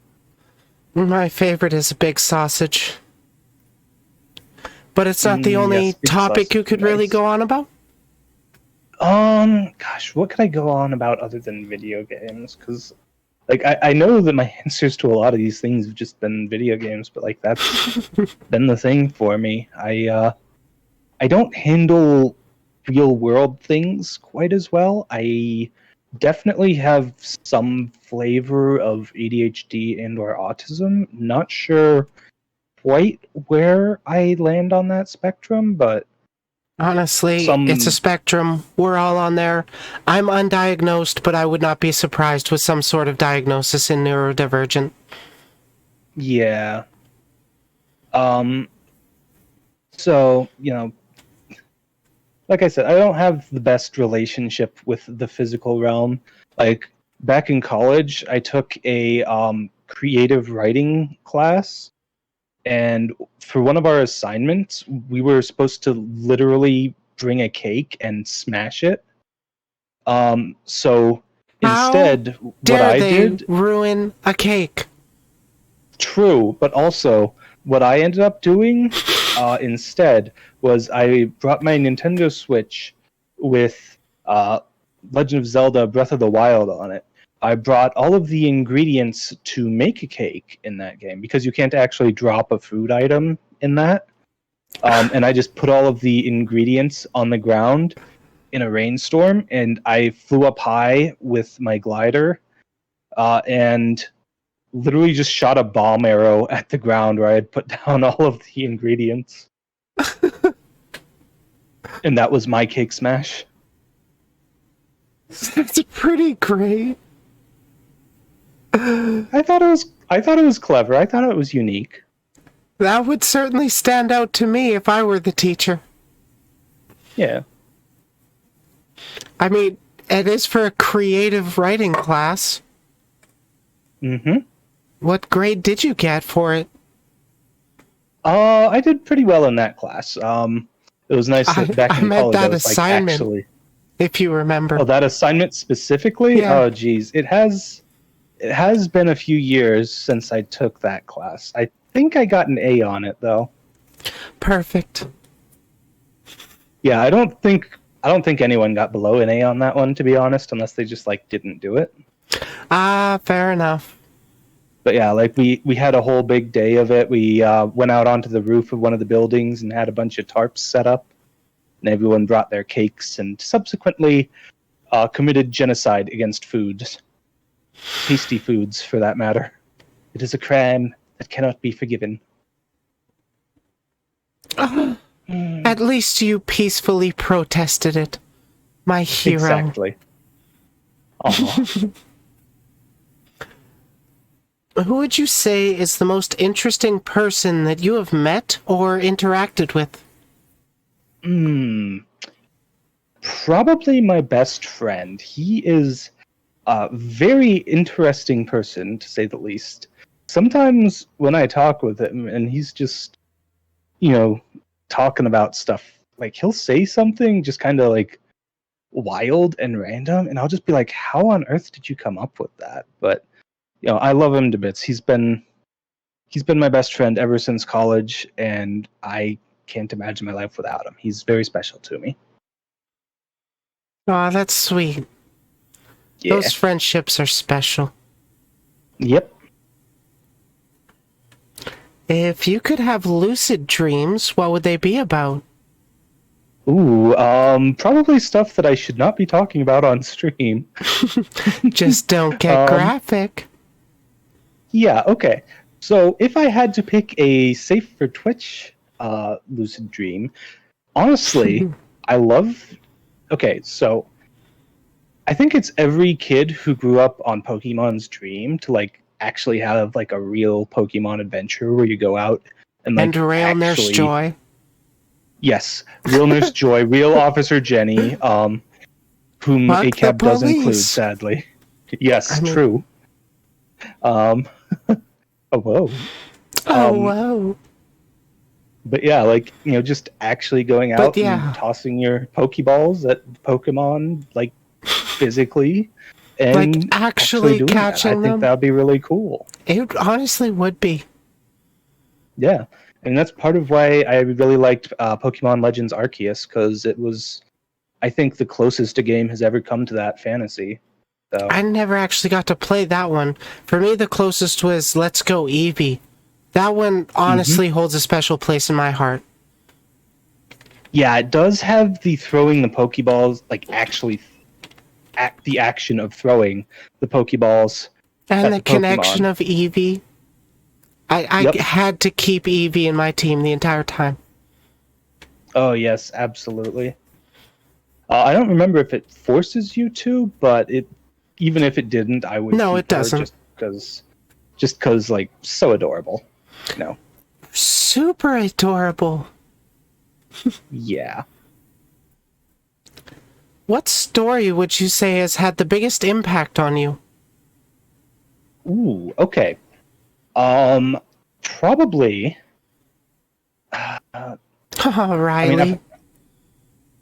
My favorite is a big sausage. But it's not the only yes, big topic you sausage could is really nice. go on about? Gosh, what could I go on about other than video games? Because, like, I know that my answers to a lot of these things have just been video games, but like that's been the thing for me. I don't handle real world things quite as well. I definitely have some flavor of ADHD and or autism. Not sure quite where I land on that spectrum, but Honestly, some it's a spectrum. We're all on there. I'm undiagnosed, but I would not be surprised with some sort of diagnosis in neurodivergent. yeah. So, you know, like I said, I don't have the best relationship with the physical realm. Like back in college, I took a creative writing class, and for one of our assignments, we were supposed to literally bring a cake and smash it. So instead, what Dare I they did, ruin a cake? true, but also what I ended up doing instead was I brought my Nintendo Switch with Legend of Zelda Breath of the Wild on it. I brought all of the ingredients to make a cake in that game because you can't actually drop a food item in that. And I just put all of the ingredients on the ground in a rainstorm, and I flew up high with my glider and literally just shot a bomb arrow at the ground where I had put down all of the ingredients. And that was my cake smash. That's pretty great. I thought it was clever. I thought it was unique. That would certainly stand out to me if I were the teacher. Yeah. I mean, it is for a creative writing class. Mm-hmm. What grade did you get for it? I did pretty well in that class. It was nice that back in meant college that I was assignment, actually... if you remember. Oh, that assignment specifically? Yeah. Oh, geez. It has been a few years since I took that class. I think I got an A on it, though. Perfect. Yeah, I don't think anyone got below an A on that one, to be honest, unless they just, didn't do it. Fair enough. But yeah, we had a whole big day of it. We went out onto the roof of one of the buildings and had a bunch of tarps set up. And everyone brought their cakes and subsequently committed genocide against foods. Tasty foods, for that matter. It is a crime that cannot be forgiven. At least you peacefully protested it. My hero. Exactly. Aww. Who would you say is the most interesting person that you have met or interacted with? Probably my best friend. He is a very interesting person, to say the least. Sometimes when I talk with him and he's just, talking about stuff, he'll say something just kind of wild and random, and I'll just be like, how on earth did you come up with that? But I love him to bits. He's been my best friend ever since college, and I can't imagine my life without him. He's very special to me. Aw, that's sweet. Yeah. Those friendships are special. Yep. If you could have lucid dreams, what would they be about? Ooh, probably stuff that I should not be talking about on stream. Just don't get graphic. Yeah, okay. So if I had to pick a safe for Twitch lucid dream, honestly, I love... Okay, so I think it's every kid who grew up on Pokemon's dream to actually have a real Pokemon adventure where you go out and real Nurse Joy. Yes, real Nurse Joy, real Officer Jenny, whom ACAB does include, sadly. Yes, true. Oh, whoa. Whoa. But yeah, just actually going out and tossing your Pokeballs at Pokemon, physically, and actually doing catching that. them. I think that would be really cool. It honestly would be. Yeah, and that's part of why I really liked Pokemon Legends Arceus, because it was, I think, the closest a game has ever come to that fantasy. So. I never actually got to play that one. For me, the closest was Let's Go Eevee. That one honestly holds a special place in my heart. Yeah, it does have the throwing the Pokeballs, actually the action of throwing the Pokeballs. And the connection of Eevee. I had to keep Eevee in my team the entire time. Oh, yes, absolutely. I don't remember if it forces you to, but even if it didn't, I would. No, it doesn't. Just because, so adorable. Super adorable. Yeah. What story would you say has had the biggest impact on you? Ooh, okay. Probably. Riley.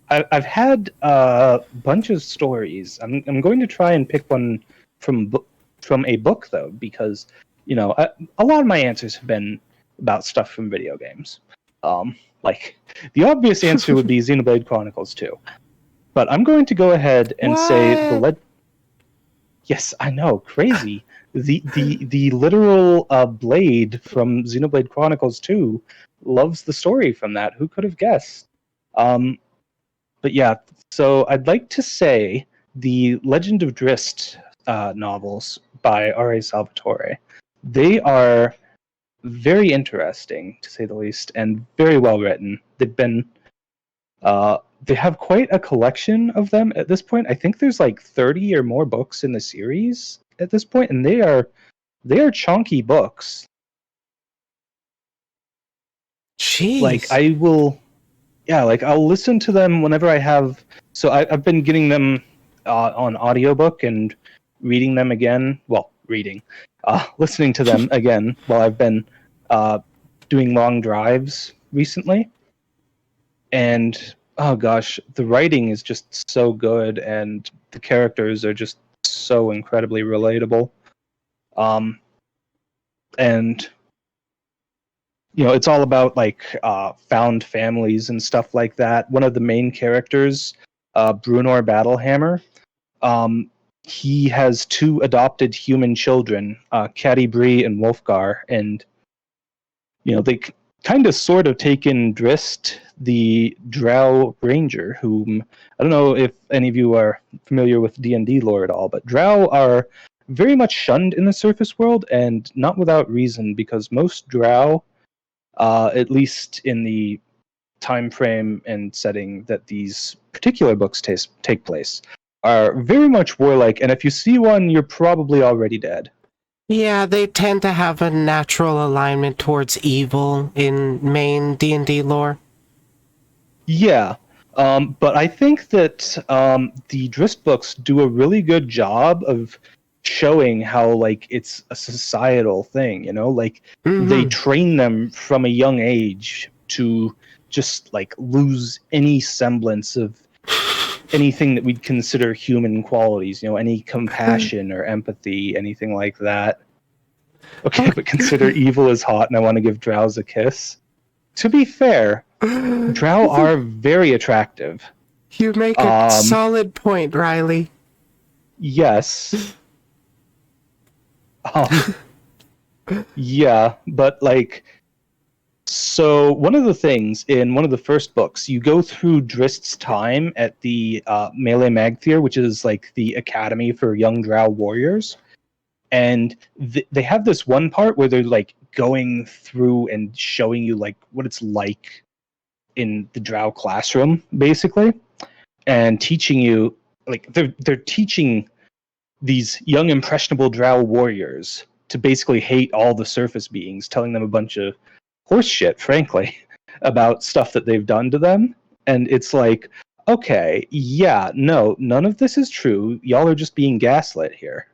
I've had a bunch of stories. I'm going to try and pick one from a book, though, because a lot of my answers have been about stuff from video games. The obvious answer would be Xenoblade Chronicles 2. But I'm going to go ahead and say What? Yes, I know, crazy. The literal Blade from Xenoblade Chronicles 2 loves the story from that. Who could have guessed? Um, but yeah, so I'd like to say the Legend of Drizzt novels by R.A. Salvatore. They are very interesting, to say the least, and very well written. They have quite a collection of them at this point. I think there's like 30 or more books in the series at this point, and they are chunky books. Like Jeez. I will, yeah, like I'll listen to them whenever I have. So I've been getting them on audiobook and reading them again. Well, listening to them again while I've been uh, doing long drives recently. And oh gosh, the writing is just so good, and the characters are just so incredibly relatable. Um, and it's all about like found families and stuff like that. One of the main characters, Brunor Battlehammer, um, he has two adopted human children, Caddy Bree and Wolfgar, and they kind of sort of take in Drizzt, the Drow Ranger, whom I don't know if any of you are familiar with D&D lore at all, but Drow are very much shunned in the surface world, and not without reason, because most Drow, at least in the time frame and setting that these particular books take place, are very much warlike, and if you see one, you're probably already dead. Yeah, they tend to have a natural alignment towards evil in main D&D lore. Yeah, but I think that the Drizzt books do a really good job of showing how like it's a societal thing. Like they Mm-hmm. train them from a young age to just like lose any semblance of anything that we'd consider human qualities. Any compassion or empathy, anything like that. Okay, but consider evil is hot, and I want to give Drows a kiss. To be fair, Drow are very attractive. You make a Um, solid point, Riley. yes. Um, yeah, but like, so one of the things in one of the first books, you go through Drizzt's time at the Melee Magthier, which is like the academy for young Drow warriors, and they have this one part where they're like going through and showing you like what it's like in the Drow classroom, basically, and teaching you like they're teaching these young impressionable Drow warriors to basically hate all the surface beings, telling them a bunch of horse shit, frankly, about stuff that they've done to them. And it's like, okay, yeah, no, none of this is true. Y'all are just being gaslit here.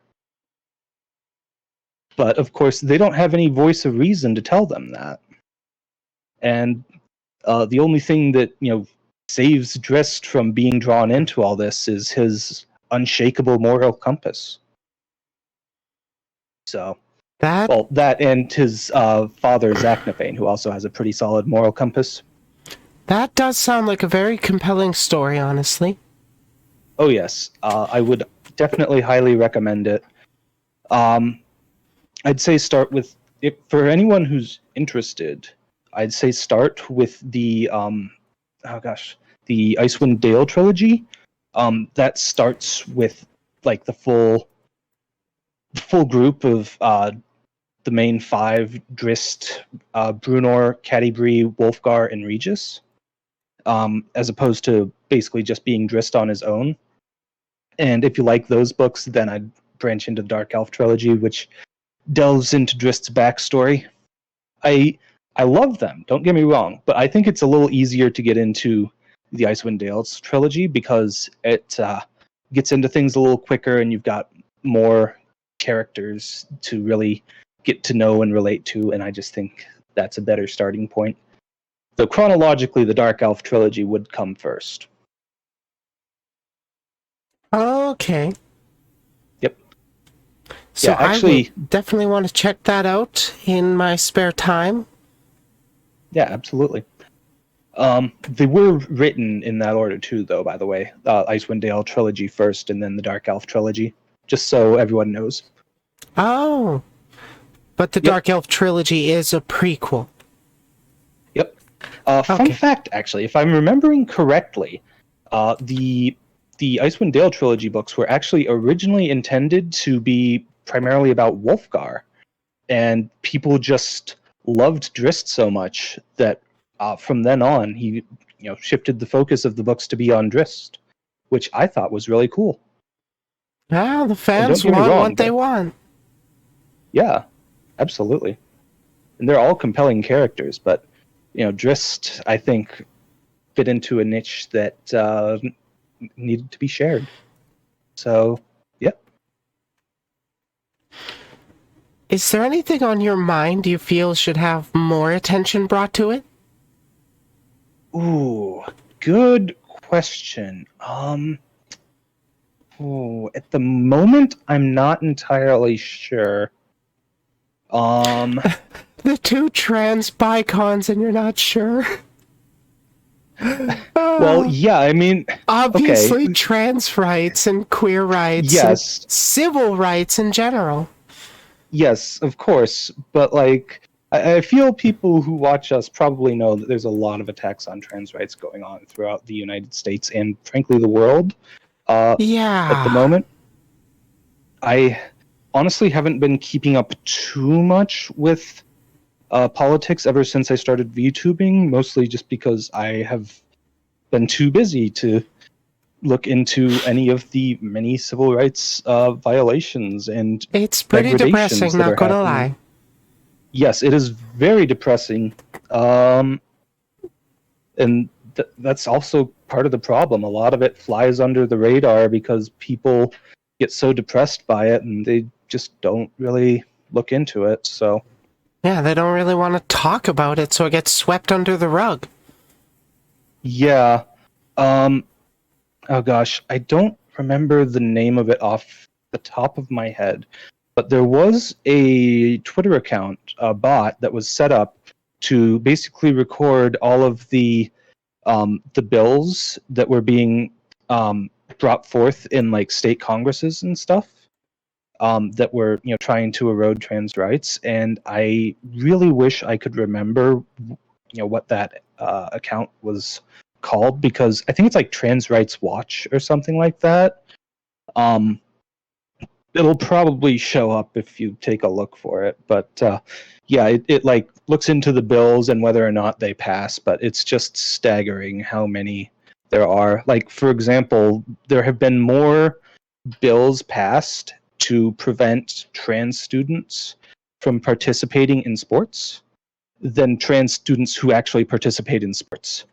But of course, they don't have any voice of reason to tell them that. And the only thing that saves Drizzt from being drawn into all this is his unshakable moral compass. So, That well, that and his father Zachnafane, who also has a pretty solid moral compass. that does sound like a very compelling story, honestly. Oh yes, I would definitely highly recommend it. Um, I'd say start with for anyone who's interested. I'd say start with the the Icewind Dale trilogy. That starts with like the full group of the main five: Drizzt, Brunor, Catti-brie, Wolfgar, and Regis. As opposed to basically just being Drizzt on his own. And if you like those books, then I'd branch into the Dark Elf trilogy, which delves into Drizzt's backstory. I I love them. Don't get me wrong, but I think it's a little easier to get into the Icewind Dale's trilogy because it gets into things a little quicker, and you've got more characters to really get to know and relate to. And I just think that's a better starting point. So chronologically, the Dark Elf trilogy would come first. Okay. Yep. So Yeah, I will actually, definitely want to check that out in my spare time. yeah, absolutely. They were written in that order too, though. By the way, Icewind Dale trilogy first, and then the Dark Elf trilogy. Just so everyone knows. Oh, but the Yep. Dark Elf trilogy is a prequel. Yep. Fun Okay. fact, actually, if I'm remembering correctly, the Icewind Dale trilogy books were actually originally intended to be primarily about Wolfgar, and people just loved Drist so much that from then on he shifted the focus of the books to be on Drist, which I thought was really cool. Ah, the And don't fans get me want wrong, what they want. yeah, absolutely. And they're all compelling characters, but Drist, I think, fit into a niche that needed to be shared. So, yeah. Is there anything on your mind you feel should have more attention brought to it? Ooh, good question. At the moment, I'm not entirely sure. Um, The two trans bicons and you're not sure? well, yeah, I mean, Obviously, okay, trans rights and queer rights and yes, civil rights in general. yes, of course, but like, I feel people who watch us probably know that there's a lot of attacks on trans rights going on throughout the United States and, frankly, the world at the Yeah. moment. I honestly haven't been keeping up too much with politics ever since I started VTubing, mostly just because I have been too busy to look into any of the many civil rights violations and It's pretty degradations depressing, that not are gonna happening. lie. Yes, it is very depressing. And that's also part of the problem. A lot of it flies under the radar because people get so depressed by it and they just don't really look into it. So, Yeah, they don't really want to talk about it, so it gets swept under the rug. yeah. Um, oh gosh, I don't remember the name of it off the top of my head, but there was a Twitter account, a bot that was set up to basically record all of the bills that were being brought forth in like state congresses and stuff that were trying to erode trans rights. And I really wish I could remember what that account was called, because I think it's like Trans Rights Watch or something like that. Um, it'll probably show up if you take a look for it, but yeah, it like looks into the bills and whether or not they pass, but it's just staggering how many there are. Like, for example, there have been more bills passed to prevent trans students from participating in sports than trans students who actually participate in sports.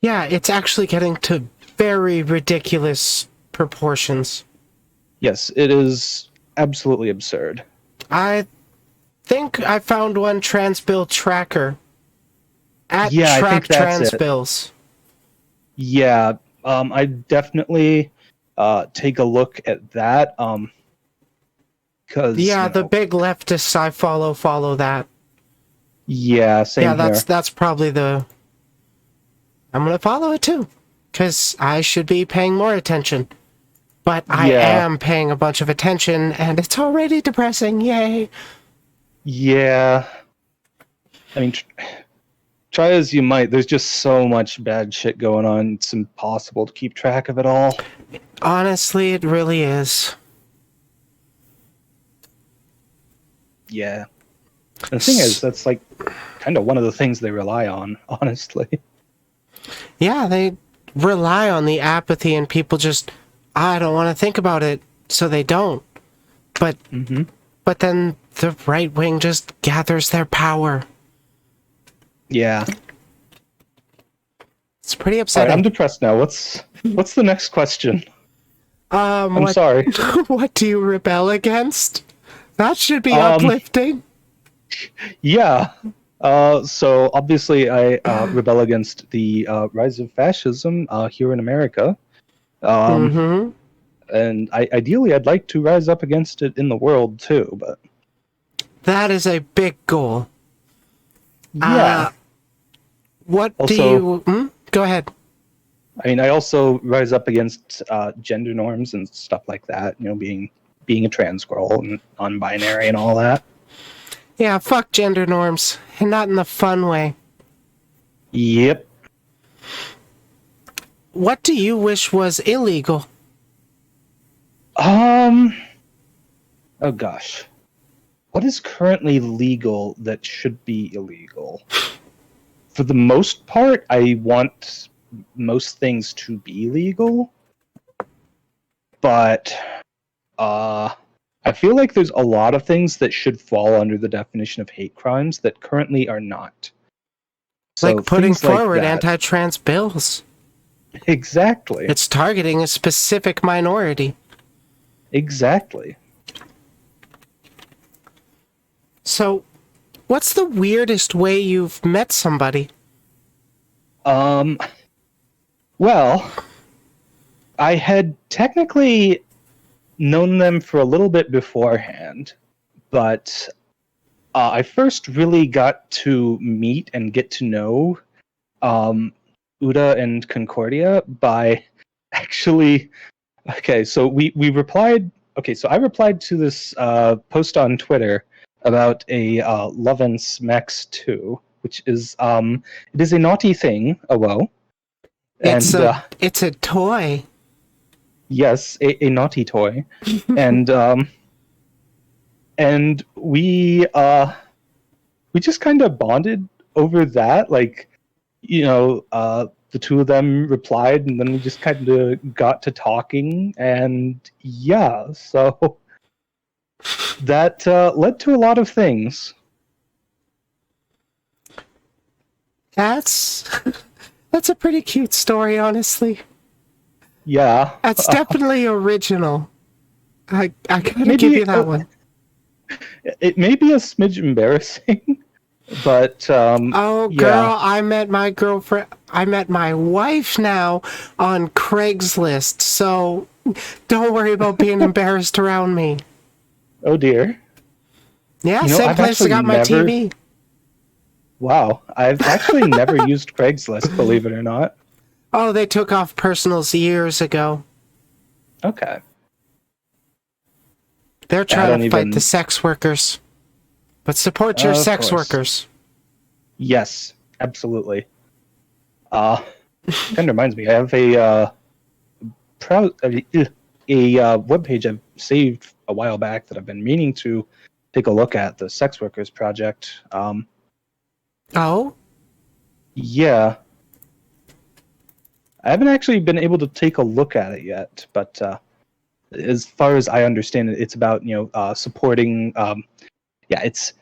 Yeah, it's actually getting to very ridiculous proportions. Yes, it is absolutely absurd. I think I found one trans bill tracker at Yeah, I Track think that's Trans it. Bills. Yeah, I definitely take a look at that. Because Yeah, the big leftists I follow that. yeah, Yeah, same that's here. that's probably the. I'm gonna follow it too, because I should be paying more attention. But I Yeah, am paying a bunch of attention, and it's already depressing. Yay! yeah. I mean, try as you might, there's just so much bad shit going on. It's impossible to keep track of it all. Honestly, it really is. Yeah. And the thing is, that's like kind of one of the things they rely on, honestly. Yeah, they rely on the apathy, and people just, I don't want to think about it, so they don't. But but then the right wing just gathers their power. Yeah. It's pretty All right, upsetting. I'm depressed now. What's the next question? I'm What sorry. what do you rebel against? That should be Um, uplifting. yeah. So obviously, I rebel against the rise of fascism here in America. Mm-hmm. And ideally, I'd like to rise up against it in the world too. But That is a big goal. yeah, What do Also, you... Go ahead. I mean, I also rise up against gender norms and stuff like that. You know, being a trans girl and non-binary and all that. Yeah, fuck gender norms. And not in the fun way. Yep. What do you wish was illegal? Oh gosh. What is currently legal that should be illegal? For the most part, I want most things to be legal. But I feel like there's a lot of things that should fall under the definition of hate crimes that currently are not. So Like putting things like forward that. anti-trans bills. Exactly. It's targeting a specific minority. Exactly. So, what's the weirdest way you've met somebody? Well, I had technically known them for a little bit beforehand, but I first really got to meet and get to know Uda and Concordia by actually. Okay, so we replied. Okay, so I replied to this post on Twitter about a Love and Smacks 2, which is it is a naughty thing. Oh well. It's And a toy. yes, a naughty toy, and we just kind of bonded over that. Like, you know, the two of them replied, and then we just kind of got to talking, and yeah, so that led to a lot of things. That's that's a pretty cute story, honestly. Yeah, That's definitely original. I gotta Maybe, give you that one. it may be a smidge embarrassing, but Oh, yeah. girl, I met my wife now on Craigslist, so don't worry about being embarrassed around me. Oh dear. Yeah, You know, same I've place I actually got my never- TV. Wow, I've actually never used Craigslist, believe it or not. Oh, they took off personals years ago. Okay. They're trying don't to fight even- the sex workers. But support your Of sex course. workers. Yes, absolutely. Kind of reminds me, I have a webpage I've saved a while back that I've been meaning to take a look at, the Sex Workers Project. Oh? Yeah. I haven't actually been able to take a look at it yet, but as far as I understand it, it's about, supporting, it's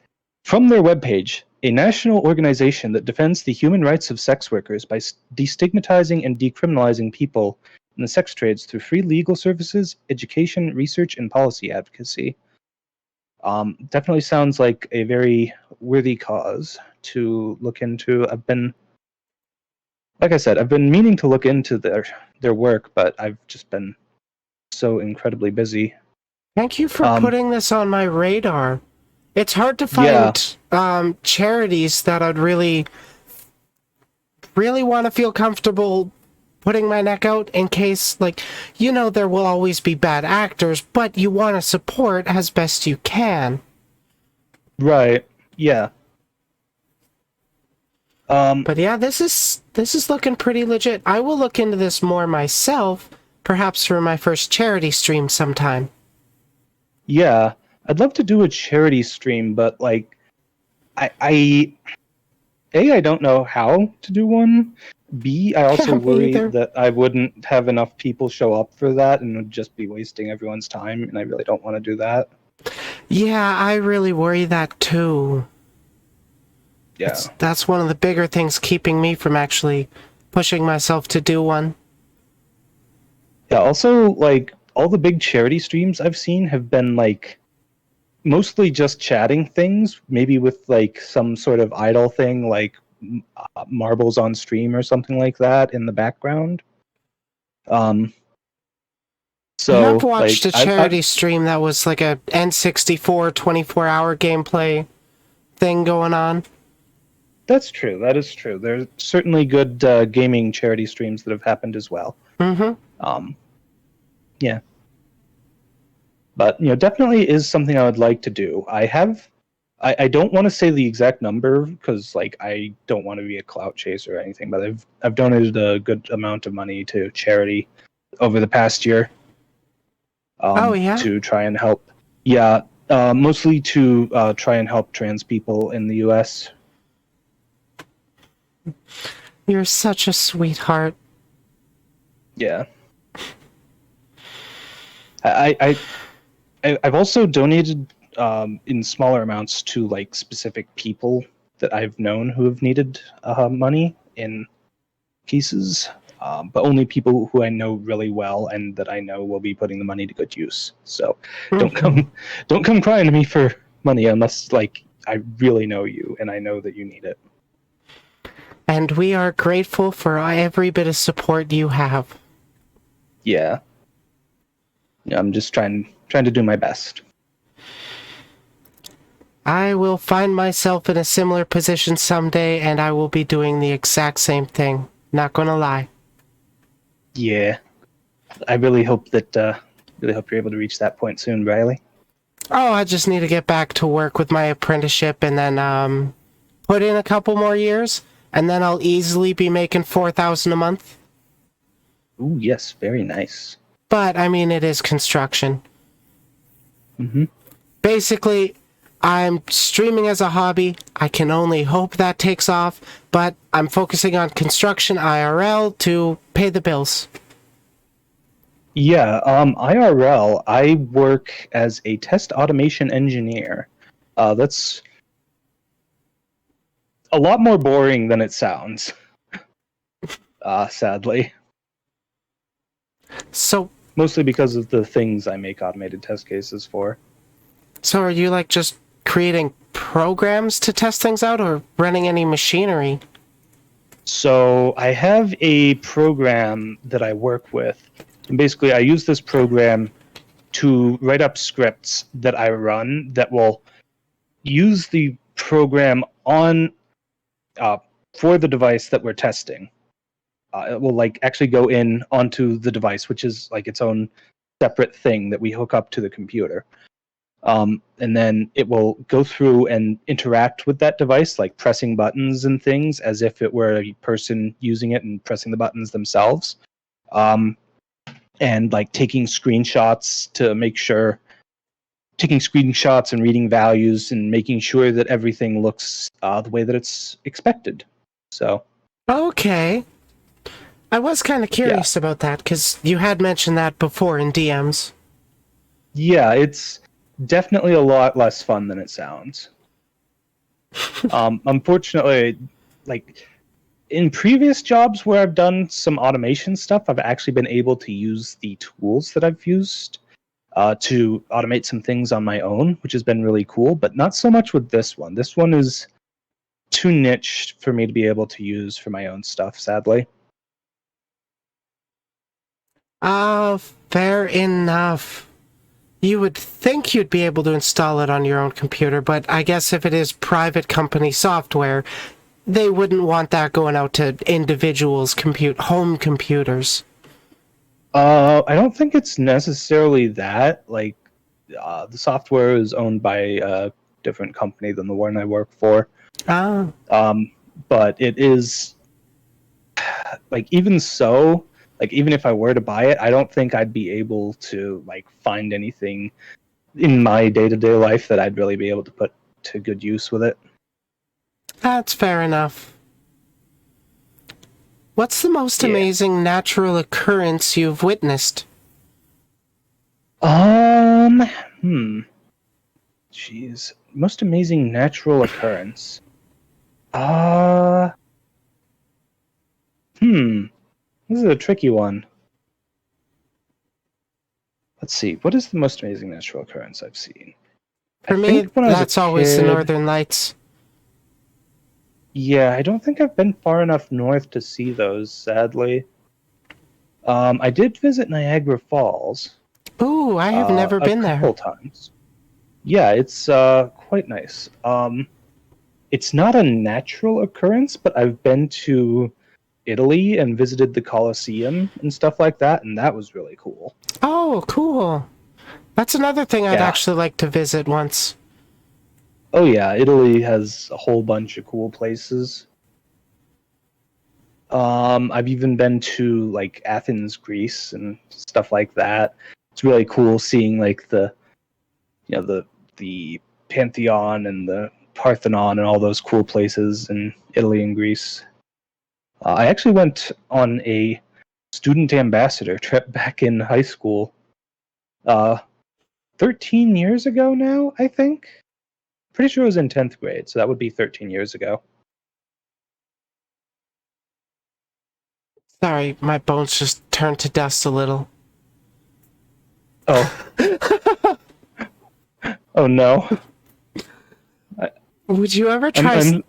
from their webpage, a national organization that defends the human rights of sex workers by destigmatizing and decriminalizing people in the sex trades through free legal services, education, research, and policy advocacy. Definitely sounds like a very worthy cause to look into. Like I said, I've been meaning to look into their work, but I've just been so incredibly busy. Thank you for putting this on my radar. It's hard to find charities that I'd really want to feel comfortable putting my neck out in case, there will always be bad actors, but you want to support as best you can. Right. Yeah. But yeah, this is looking pretty legit. I will look into this more myself, perhaps for my first charity stream sometime. Yeah, I'd love to do a charity stream, but I don't know how to do one. B, I also Yeah, me worry either. that I wouldn't have enough people show up for that and would just be wasting everyone's time, and I really don't want to do that. Yeah, I really worry that too. Yeah. That's one of the bigger things keeping me from actually pushing myself to do one. Yeah, also, all the big charity streams I've seen have been, mostly just chatting things, maybe with, some sort of idle thing, marbles on stream or something like that in the background. So, I have watched a charity stream that was like a N64 24-hour gameplay thing going on. That's true. That is true. There's certainly good gaming charity streams that have happened as well. Mm-hmm. Yeah. But definitely is something I would like to do. I don't want to say the exact number because I don't want to be a clout chaser or anything, but I've donated a good amount of money to charity over the past year. Oh, yeah? To try and help. Yeah, mostly to try and help trans people in the U.S. You're such a sweetheart. Yeah. I've also donated in smaller amounts to specific people that I've known who have needed money in cases, but only people who I know really well and that I know will be putting the money to good use. So don't come crying to me for money unless I really know you and I know that you need it. And we are grateful for every bit of support you have. Yeah. I'm just trying to do my best. I will find myself in a similar position someday, and I will be doing the exact same thing. Not gonna lie. Yeah. I really hope you're able to reach that point soon, Riley. Oh, I just need to get back to work with my apprenticeship and then put in a couple more years, and then I'll easily be making $4,000 a month. Ooh, yes, very nice. But, I mean, it is construction. Mm-hmm. Basically, I'm streaming as a hobby. I can only hope that takes off, but I'm focusing on construction IRL to pay the bills. Yeah, IRL, I work as a test automation engineer. That's a lot more boring than it sounds. Sadly. So, mostly because of the things I make automated test cases for. So are you just creating programs to test things out or running any machinery? So I have a program that I work with. And basically I use this program to write up scripts that I run that will use the program on for the device that we're testing. It will actually go in onto the device, which is its own separate thing that we hook up to the computer. And then it will go through and interact with that device, pressing buttons and things as if it were a person using it and pressing the buttons themselves. And taking screenshots and reading values and making sure that everything looks the way that it's expected. So. Okay. I was kind of curious about that, because you had mentioned that before in DMs. Yeah, it's definitely a lot less fun than it sounds. Unfortunately, in previous jobs where I've done some automation stuff, I've actually been able to use the tools that I've used to automate some things on my own, which has been really cool, but not so much with this one. This one is too niche for me to be able to use for my own stuff, sadly. Fair enough. You would think you'd be able to install it on your own computer, but I guess if it is private company software, they wouldn't want that going out to individuals' home computers. I don't think it's necessarily that. The software is owned by a different company than the one I work for. Ah. But it is even so, even if I were to buy it, I don't think I'd be able to find anything in my day-to-day life that I'd really be able to put to good use with it. That's fair enough. What's the most amazing natural occurrence you've witnessed? Jeez. Most amazing natural occurrence. This is a tricky one. Let's see. What is the most amazing natural occurrence I've seen? For me, that's always the Northern Lights. Yeah, I don't think I've been far enough north to see those, sadly. I did visit Niagara Falls. Ooh, I have never been there. A couple times. Yeah, it's quite nice. it's not a natural occurrence, but I've been to Italy and visited the Colosseum and stuff like that, and that was really cool. Oh, cool. That's another thing I'd Yeah. actually like to visit once. Oh yeah, Italy has a whole bunch of cool places. I've even been to like Athens, Greece, and stuff like that. It's really cool seeing like the Pantheon and the Parthenon and all those cool places in Italy and Greece. I actually went on a student ambassador trip back in high school, 13 years ago now, I think. Pretty sure it was in 10th grade, so that would be 13 years ago. Sorry, my bones just turned to dust a little. Oh. Oh no. Would you ever try...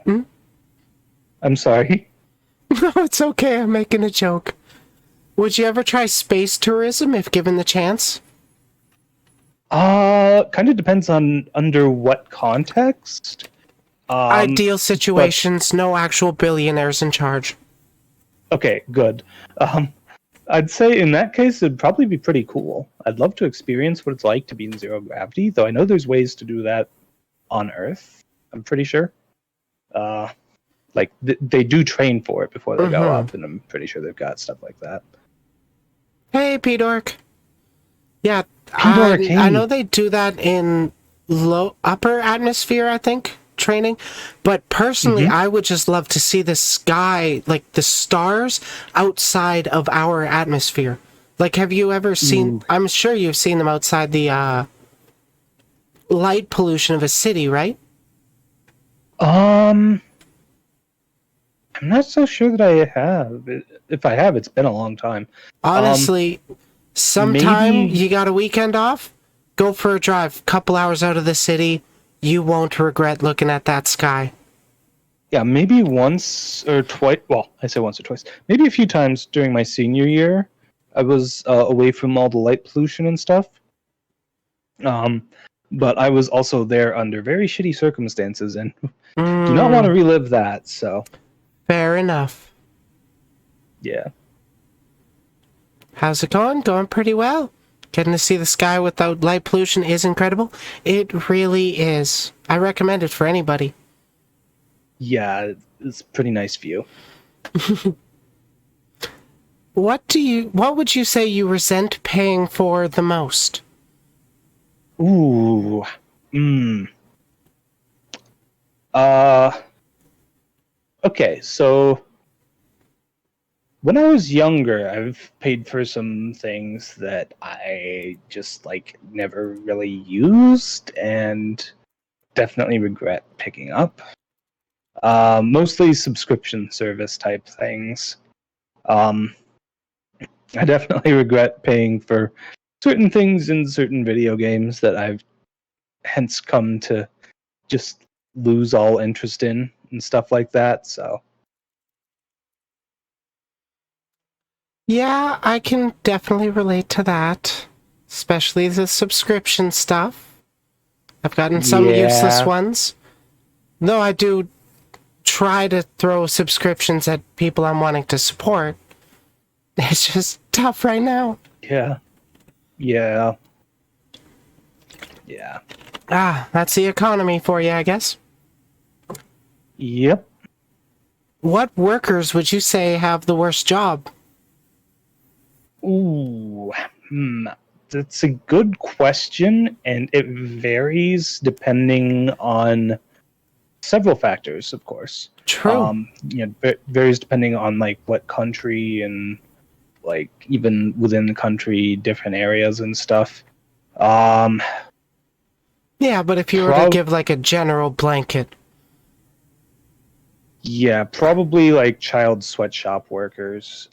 I'm sorry. No, it's okay. I'm making a joke. Would you ever try space tourism if given the chance? Kind of depends on under what context. Ideal situations, no actual billionaires in charge. Okay, good. I'd say in that case, it'd probably be pretty cool. I'd love to experience what it's like to be in zero gravity, though I know there's ways to do that on Earth, I'm pretty sure. They do train for it before they go up, and I'm pretty sure they've got stuff like that. Hey, P-Dork. Yeah, P-Dork, hey. I know they do that in upper atmosphere, I think, training. But personally, I would just love to see the sky, like the stars outside of our atmosphere. Like, have you ever seen... I'm sure you've seen them outside the light pollution of a city, right? I'm not so sure that I have. If I have, it's been a long time. Honestly, sometime maybe... you got a weekend off, go for a drive, couple hours out of the city. You won't regret looking at that sky. Yeah, maybe once or twice. Well, I say once or twice. Maybe a few times during my senior year, I was away from all the light pollution and stuff. But I was also there under very shitty circumstances and do not want to relive that, so... Fair enough. Yeah. How's it going? Going pretty well. Getting to see the sky without light pollution is incredible. It really is. I recommend it for anybody. Yeah, it's a pretty nice view. What would you say you resent paying for the most? Ooh. Okay, so when I was younger, I've paid for some things that I just never really used and definitely regret picking up. Mostly subscription service type things. I definitely regret paying for certain things in certain video games that I've hence come to just lose all interest in and stuff like that, so... Yeah, I can definitely relate to that. Especially the subscription stuff. I've gotten some useless ones. Though I do try to throw subscriptions at people I'm wanting to support. It's just tough right now. Yeah. That's the economy for you, I guess. Yep. What workers would you say have the worst job? Ooh, that's a good question, and it varies depending on several factors, of course. True. Varies depending on what country and even within the country, different areas and stuff. Yeah, but if you were to give a general blanket. Yeah, probably child sweatshop workers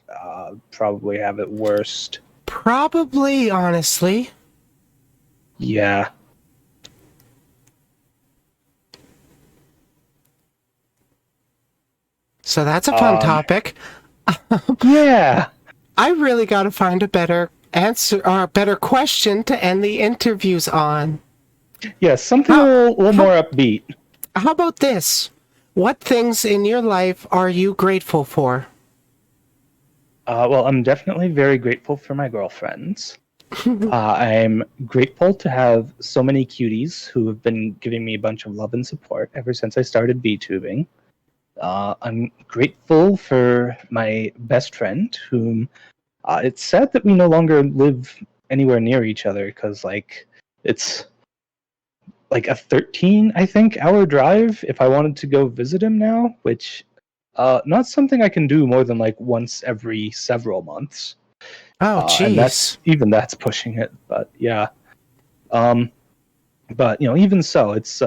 probably have it worst. Probably, honestly. Yeah. So that's a fun topic. Yeah. I really got to find a better answer or a better question to end the interviews on. Yeah, something a little more upbeat. How about this? What things in your life are you grateful for? Well, I'm definitely very grateful for my girlfriends. I'm grateful to have so many cuties who have been giving me a bunch of love and support ever since I started Vtubing. I'm grateful for my best friend, whom it's sad that we no longer live anywhere near each other because, like, it's like a 13, I think, hour drive if I wanted to go visit him now, which not something I can do more than like once every several months. Oh, And jeez. that's pushing it, but yeah. Um, but even so, it's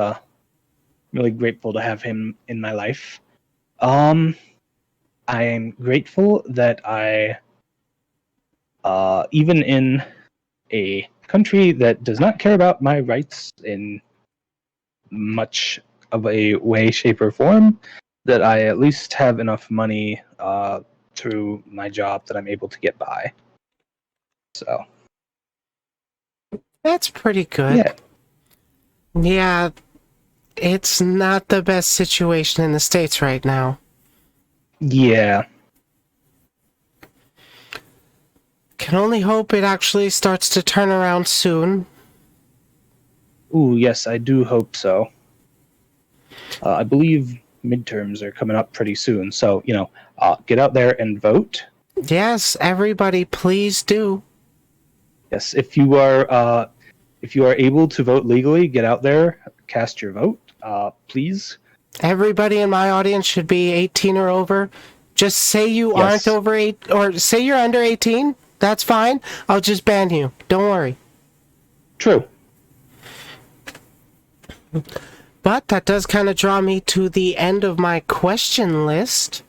really grateful to have him in my life. Um, I'm grateful that even in a country that does not care about my rights in much of a way, shape, or form, that I at least have enough money through my job that I'm able to get by. So That's pretty good. yeah, Yeah, it's not the best situation in the States right now. yeah. Can only hope it actually starts to turn around soon. Ooh, yes, I do hope so. I believe midterms are coming up pretty soon, so get out there and vote. Yes, everybody, please do. Yes, if you are able to vote legally, get out there, cast your vote, please. Everybody in my audience should be 18 or over. Just say you aren't Yes, over 8, or say you're under 18. That's fine. I'll just ban you. Don't worry. true. But that does kind of draw me to the end of my question list.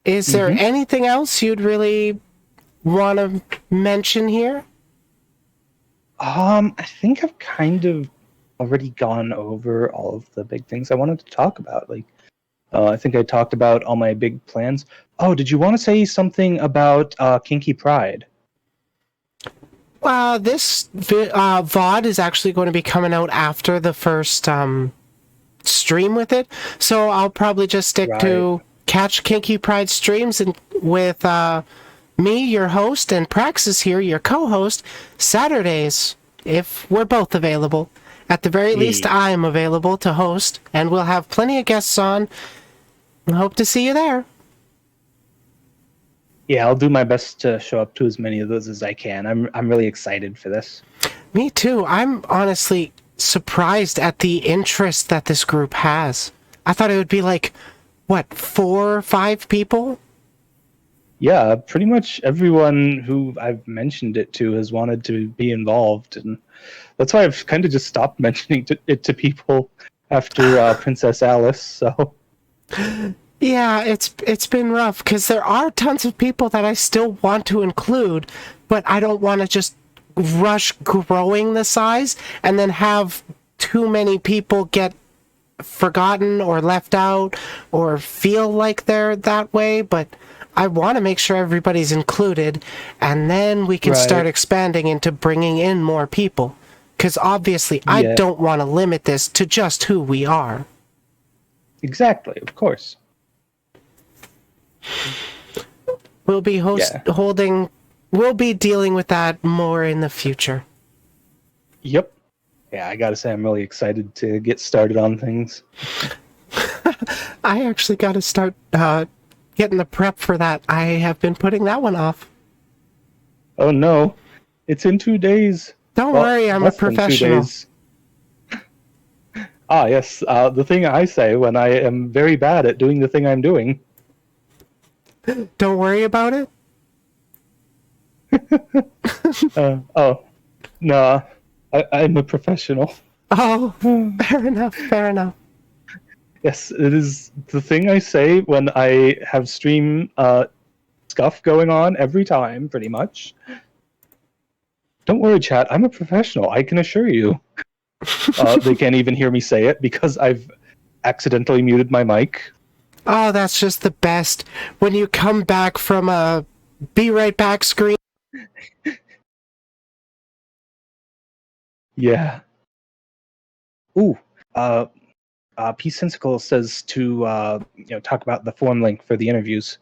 Is there hmm anything else you'd really want to mention here? I think I've kind of already gone over all of the big things I wanted to talk about. Like, I think I talked about all my big plans. Oh, did you want to say something about Kinky Pride? This VOD is actually going to be coming out after the first stream with it, so I'll probably just stick Right. to catch Kinky Pride streams and with me, your host, and Praxis here, your co-host, Saturdays, if we're both available. At the very least, Yeah. I'm available to host, and we'll have plenty of guests on. I hope to see you there. Yeah, I'll do my best to show up to as many of those as I can. I'm really excited for this. Me too. I'm honestly surprised at the interest that this group has. I thought it would be like, what, 4 or 5 people? Yeah, pretty much everyone who I've mentioned it to has wanted to be involved, and that's why I've kind of just stopped mentioning it to people after Princess Alice. So Yeah, it's been rough because there are tons of people that I still want to include, but I don't want to just rush growing the size and then have too many people get forgotten or left out or feel like they're that way, but I want to make sure everybody's included, and then we can start right, expanding into bringing in more people. Because obviously, I yeah, don't want to limit this to just who we are. exactly, of course, We'll be yeah, we'll be dealing with that more in the future. yep, yeah. I gotta say, I'm really excited to get started on things. I actually got to start getting the prep for that. I have been putting that one off. Oh no, it's in 2 days. Don't Well, worry, I'm a less than two professional. days. Ah, yes, the thing I say when I am very bad at doing the thing I'm doing. Don't worry about it. Oh, no, I'm a professional. Oh, fair enough, fair enough. Yes, it is the thing I say when I have stream scuff going on every time, pretty much. Don't worry, chat. I'm a professional. I can assure you. They can't even hear me say it because I've accidentally muted my mic. Oh, that's just the best. When you come back from a be right back screen. Yeah. Ooh. Uh, P-Sensical says to talk about the form link for the interviews.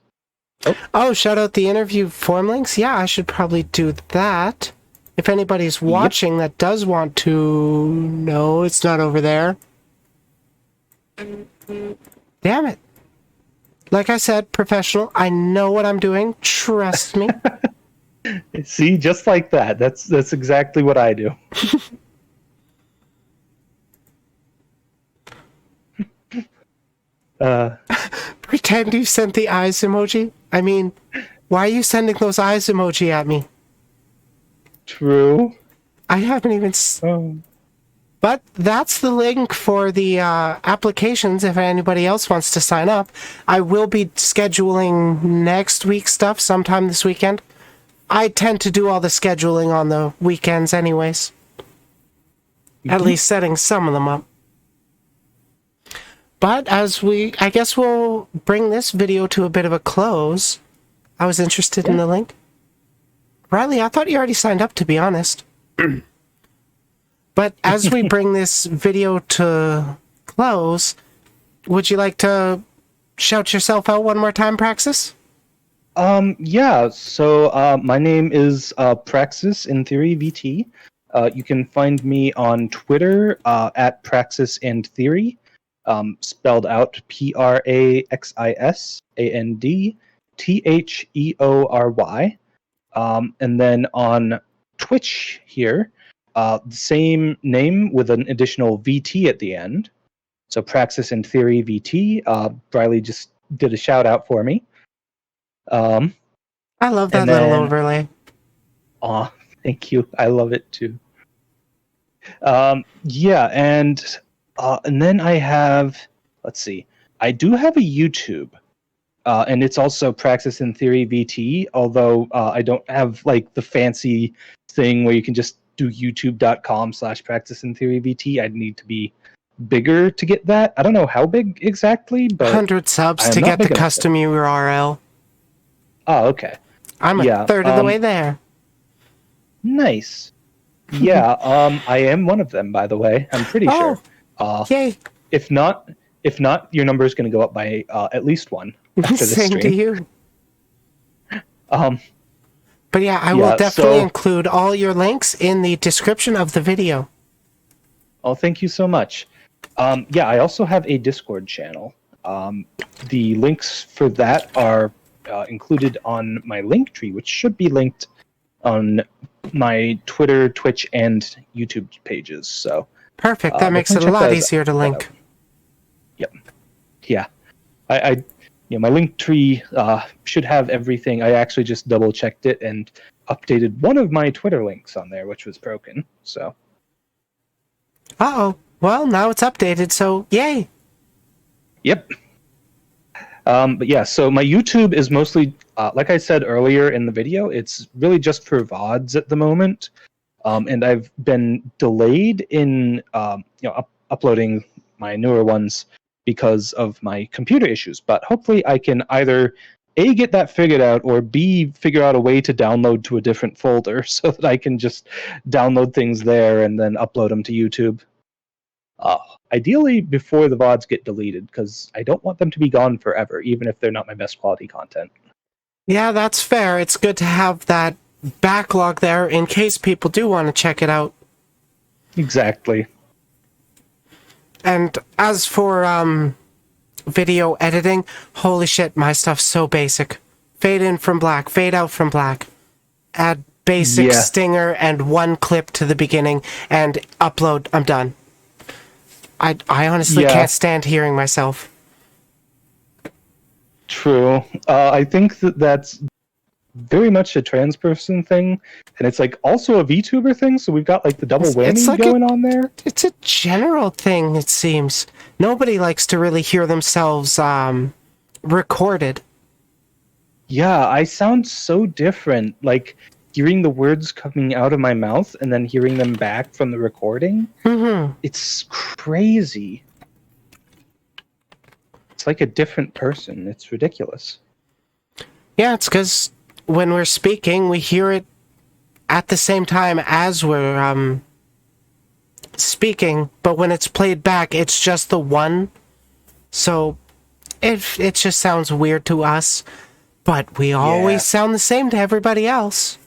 Oh, shout out the interview form links? Yeah, I should probably do that. If anybody's watching that does want to... No, it's not over there. Damn it. Like I said, professional. I know what I'm doing. Trust me. See, just like that. That's exactly what I do. Pretend you sent the eyes emoji. I mean, why are you sending those eyes emoji at me? True. I haven't even... But that's the link for the applications if anybody else wants to sign up. I will be scheduling next week's stuff sometime this weekend. I tend to do all the scheduling on the weekends anyways. At least setting some of them up. But I guess we'll bring this video to a bit of a close. I was interested in the link. Riley, I thought you already signed up, to be honest. But as we bring this video to close, would you like to shout yourself out one more time, Praxis? Yeah, so my name is Praxis and TheoryVT. You can find me on Twitter at Praxis and Theory, spelled out PraxisandTheory. And then on Twitch here, the same name with an additional VT at the end. So Praxis and Theory VT. Briley just did a shout out for me. I love that little overlay. Aw, thank you. I love it too. Yeah, and then I have, let's see, I do have a YouTube. And it's also Praxis and Theory VT, although I don't have like the fancy thing where you can just do youtube.com/Praxis and Theory VT. I'd need to be bigger to get that. I don't know how big exactly, but 100 subs to get the custom URL. Oh, okay. I'm a third of the way there. Nice. Yeah, I am one of them, by the way. I'm pretty sure. Yay. If not, your number is going to go up by at least one after this Same stream. to you. But yeah, I will definitely include all your links in the description of the video. Oh, thank you so much. Yeah, I also have a Discord channel. The links for that are included on my link tree, which should be linked on my Twitter, Twitch, and YouTube pages. So perfect. That makes it a lot easier to link. Yep. Yeah. My link tree should have everything. I actually just double checked it and updated one of my Twitter links on there, which was broken. So. Uh-oh. Well, now it's updated, so yay. Yep. But yeah, so my YouTube is mostly, like I said earlier in the video, it's really just for VODs at the moment. And I've been delayed in uploading my newer ones because of my computer issues. But hopefully I can either A, get that figured out, or B, figure out a way to download to a different folder so that I can just download things there and then upload them to YouTube. Ideally before the VODs get deleted, because I don't want them to be gone forever, even if they're not my best quality content. Yeah, that's fair. It's good to have that backlog there in case people do want to check it out. Exactly. And as for video editing, holy shit, my stuff's so basic. Fade in from black, fade out from black. Add basic stinger and one clip to the beginning and upload. I'm done. I honestly can't stand hearing myself. True. I think that's very much a trans person thing, and it's like also a VTuber thing, so we've got like the double whammy like going on there. It's a general thing, it seems. Nobody likes to really hear themselves recorded. Yeah, I sound so different, like hearing the words coming out of my mouth and then hearing them back from the recording. Mm-hmm. It's crazy. It's like a different person. It's ridiculous. Yeah, it's because when we're speaking, we hear it at the same time as we're speaking, but when it's played back, it's just the one. So it just sounds weird to us, but we always sound the same to everybody else.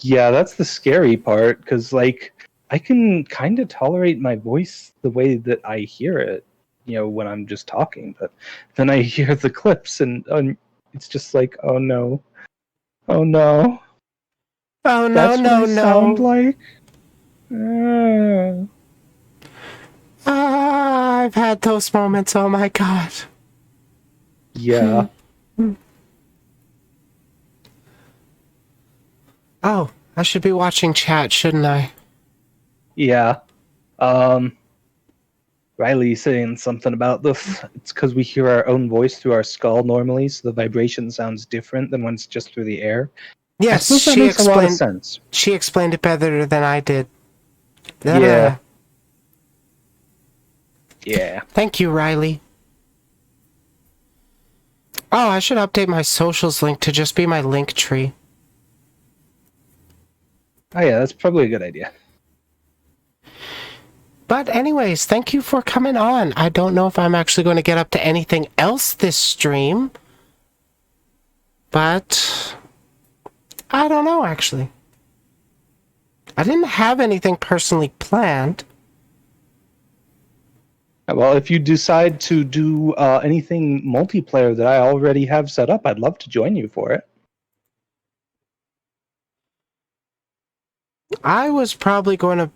Yeah, that's the scary part, because, like, I can kind of tolerate my voice the way that I hear it, when I'm just talking, but then I hear the clips, and it's just like, oh no. Oh no. Oh, no, That's no, what I sound no. like? I've had those moments, oh my god. Yeah. Oh, I should be watching chat, shouldn't I? Yeah. Riley saying something about this. It's because we hear our own voice through our skull normally, so the vibration sounds different than when it's just through the air. I Yes, suppose that makes a lot of sense. She explained it better than I did. Yeah. Yeah. Thank you, Riley. Oh, I should update my socials link to just be my link tree. Oh yeah, that's probably a good idea. But anyways, thank you for coming on. I don't know if I'm actually going to get up to anything else this stream. But I don't know, actually. I didn't have anything personally planned. Well, if you decide to do anything multiplayer that I already have set up, I'd love to join you for it. I was probably going to,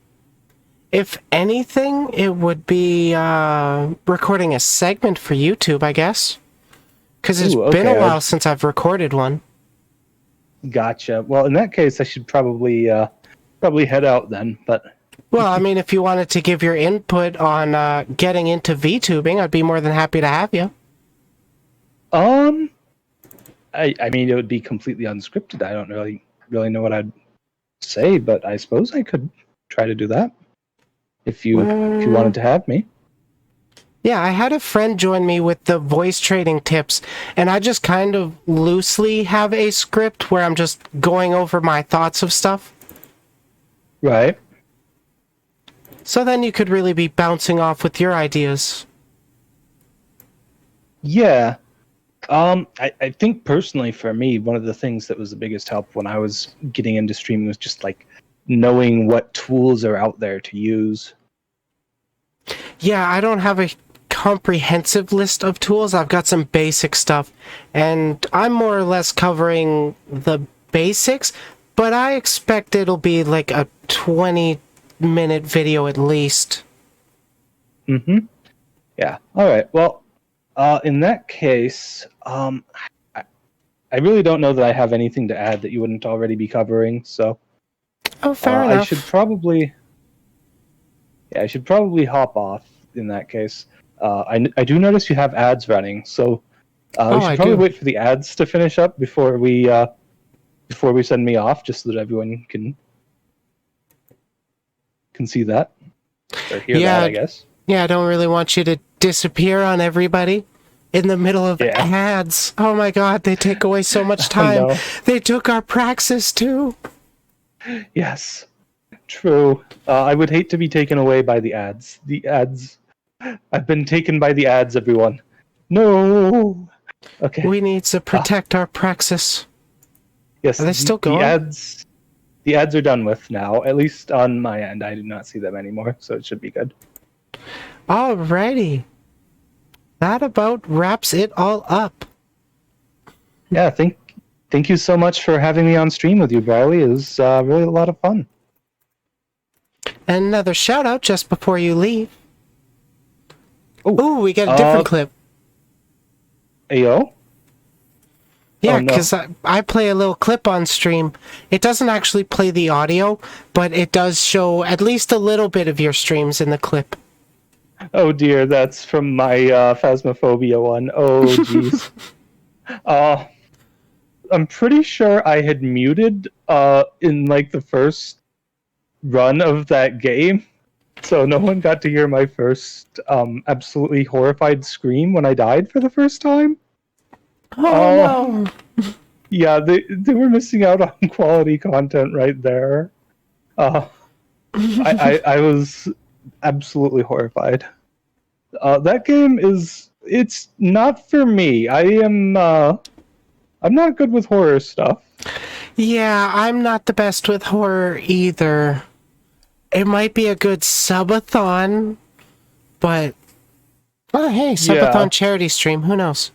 if anything, it would be recording a segment for YouTube, I guess. Because it's been a while since I've recorded one. Gotcha. Well, in that case, I should probably head out then. But well, I mean, if you wanted to give your input on getting into VTubing, I'd be more than happy to have you. I mean, it would be completely unscripted. I don't really know what I'd say, but I suppose I could try to do that if you wanted to have me. Yeah, I had a friend join me with the voice trading tips, and I just kind of loosely have a script where I'm just going over my thoughts of stuff. Right. So then you could really be bouncing off with your ideas. Yeah. I think personally for me, one of the things that was the biggest help when I was getting into streaming was just like knowing what tools are out there to use. Yeah, I don't have a comprehensive list of tools. I've got some basic stuff, and I'm more or less covering the basics, but I expect it'll be like a 20-minute video at least. Mm-hmm. Yeah. All right. Well, in that case, I really don't know that I have anything to add that you wouldn't already be covering. So, fair enough. I should probably hop off in that case. I do notice you have ads running, so we should probably wait for the ads to finish up before we send me off, just so that everyone can see that or hear that, I guess. Yeah, I don't really want you to disappear on everybody in the middle of ads. Oh my god, they take away so much time. No. They took our Praxis too. Yes, true. I would hate to be taken away by the ads. The ads. I've been taken by the ads, everyone. No. Okay. We need to protect our Praxis. Yes. Are they still going? The ads are done with now. At least on my end, I do not see them anymore, so it should be good. Alrighty. That about wraps it all up. Yeah, thank you so much for having me on stream with you, Riley. It was really a lot of fun. And another shout out just before you leave. Ooh, we got a different clip. Ayo? Yeah, because I play a little clip on stream. It doesn't actually play the audio, but it does show at least a little bit of your streams in the clip. Oh dear, that's from my Phasmophobia one. Oh jeez. I'm pretty sure I had muted in like the first run of that game, so no one got to hear my first absolutely horrified scream when I died for the first time. Oh no! Yeah, they were missing out on quality content right there. I was absolutely horrified. That game it's not for me. I'm not good with horror stuff. Yeah, I'm not the best with horror either. It might be a good subathon, but oh hey, subathon Yeah. charity stream, who knows?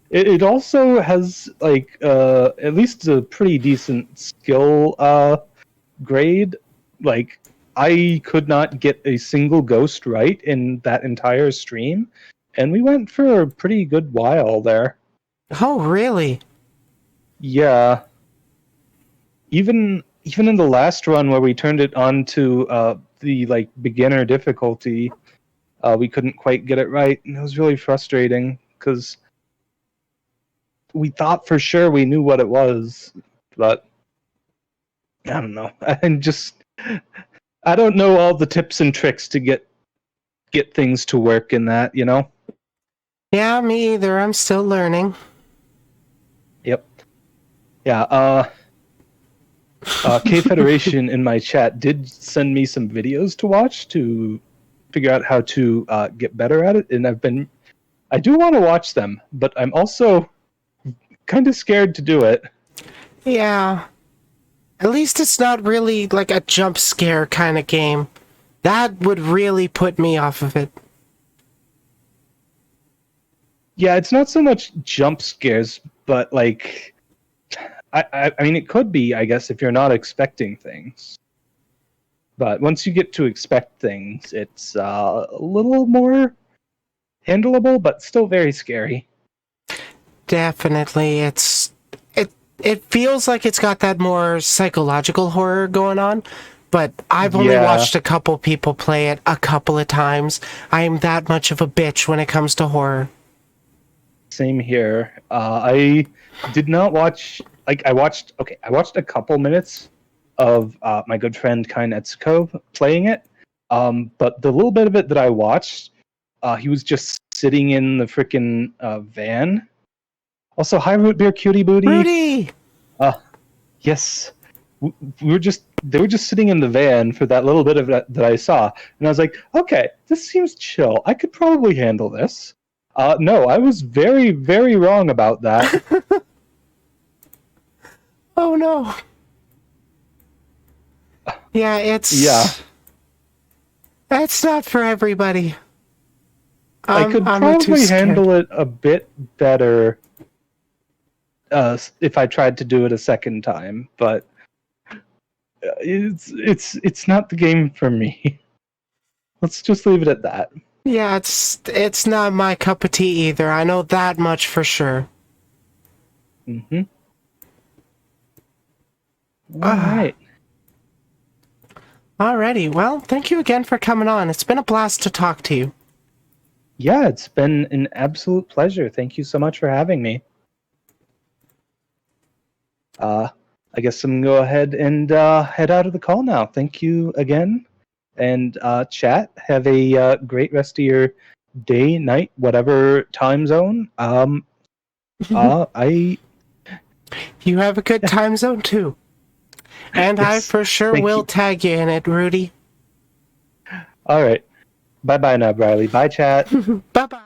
It also has like at least a pretty decent skill grade. Like I could not get a single ghost right in that entire stream, and we went for a pretty good while there. Oh, really? Yeah, even in the last run where we turned it on to the like beginner difficulty, we couldn't quite get it right, and it was really frustrating because we thought for sure we knew what it was, but I don't know. I don't know all the tips and tricks to get things to work in that, you know? Yeah, me either. I'm still learning. Yep. Yeah, K Federation in my chat did send me some videos to watch to figure out how to get better at it, and I do want to watch them, but I'm also kind of scared to do it. Yeah. At least it's not really like a jump scare kind of game. That would really put me off of it. Yeah, it's not so much jump scares, but like, I mean, it could be, I guess, if you're not expecting things. But once you get to expect things, it's a little more handleable, but still very scary. Definitely, it feels like it's got that more psychological horror going on, but I've only Yeah. watched a couple people play it a couple of times. I am that much of a bitch when it comes to horror. Same here. I did not watch. Like, I watched a couple minutes of my good friend Kai Netsuko playing it. But the little bit of it that I watched, he was just sitting in the freaking van. Also, hi Root Beer Cutie Booty. Rudy! Yes, they were just sitting in the van for that little bit of that I saw, and I was like, okay, this seems chill. I could probably handle this. No, I was very, very wrong about that. Oh no. Yeah, Yeah. It's not for everybody. I could I'm too probably scared. handle it a bit better if I tried to do it a second time, but it's not the game for me. Let's just leave it at that. Yeah, it's not my cup of tea either. I know that much for sure. Mm-hmm. All right. Alrighty, well, thank you again for coming on. It's been a blast to talk to you. Yeah, it's been an absolute pleasure. Thank you so much for having me. I guess I'm gonna go ahead and head out of the call now. Thank you again. And chat, have a great rest of your day, night, whatever time zone. I You have a good time zone too. And I Yes, for sure thank will you. tag you in it, Rudy. All right. Bye bye now, Briley. Bye, chat. Bye-bye.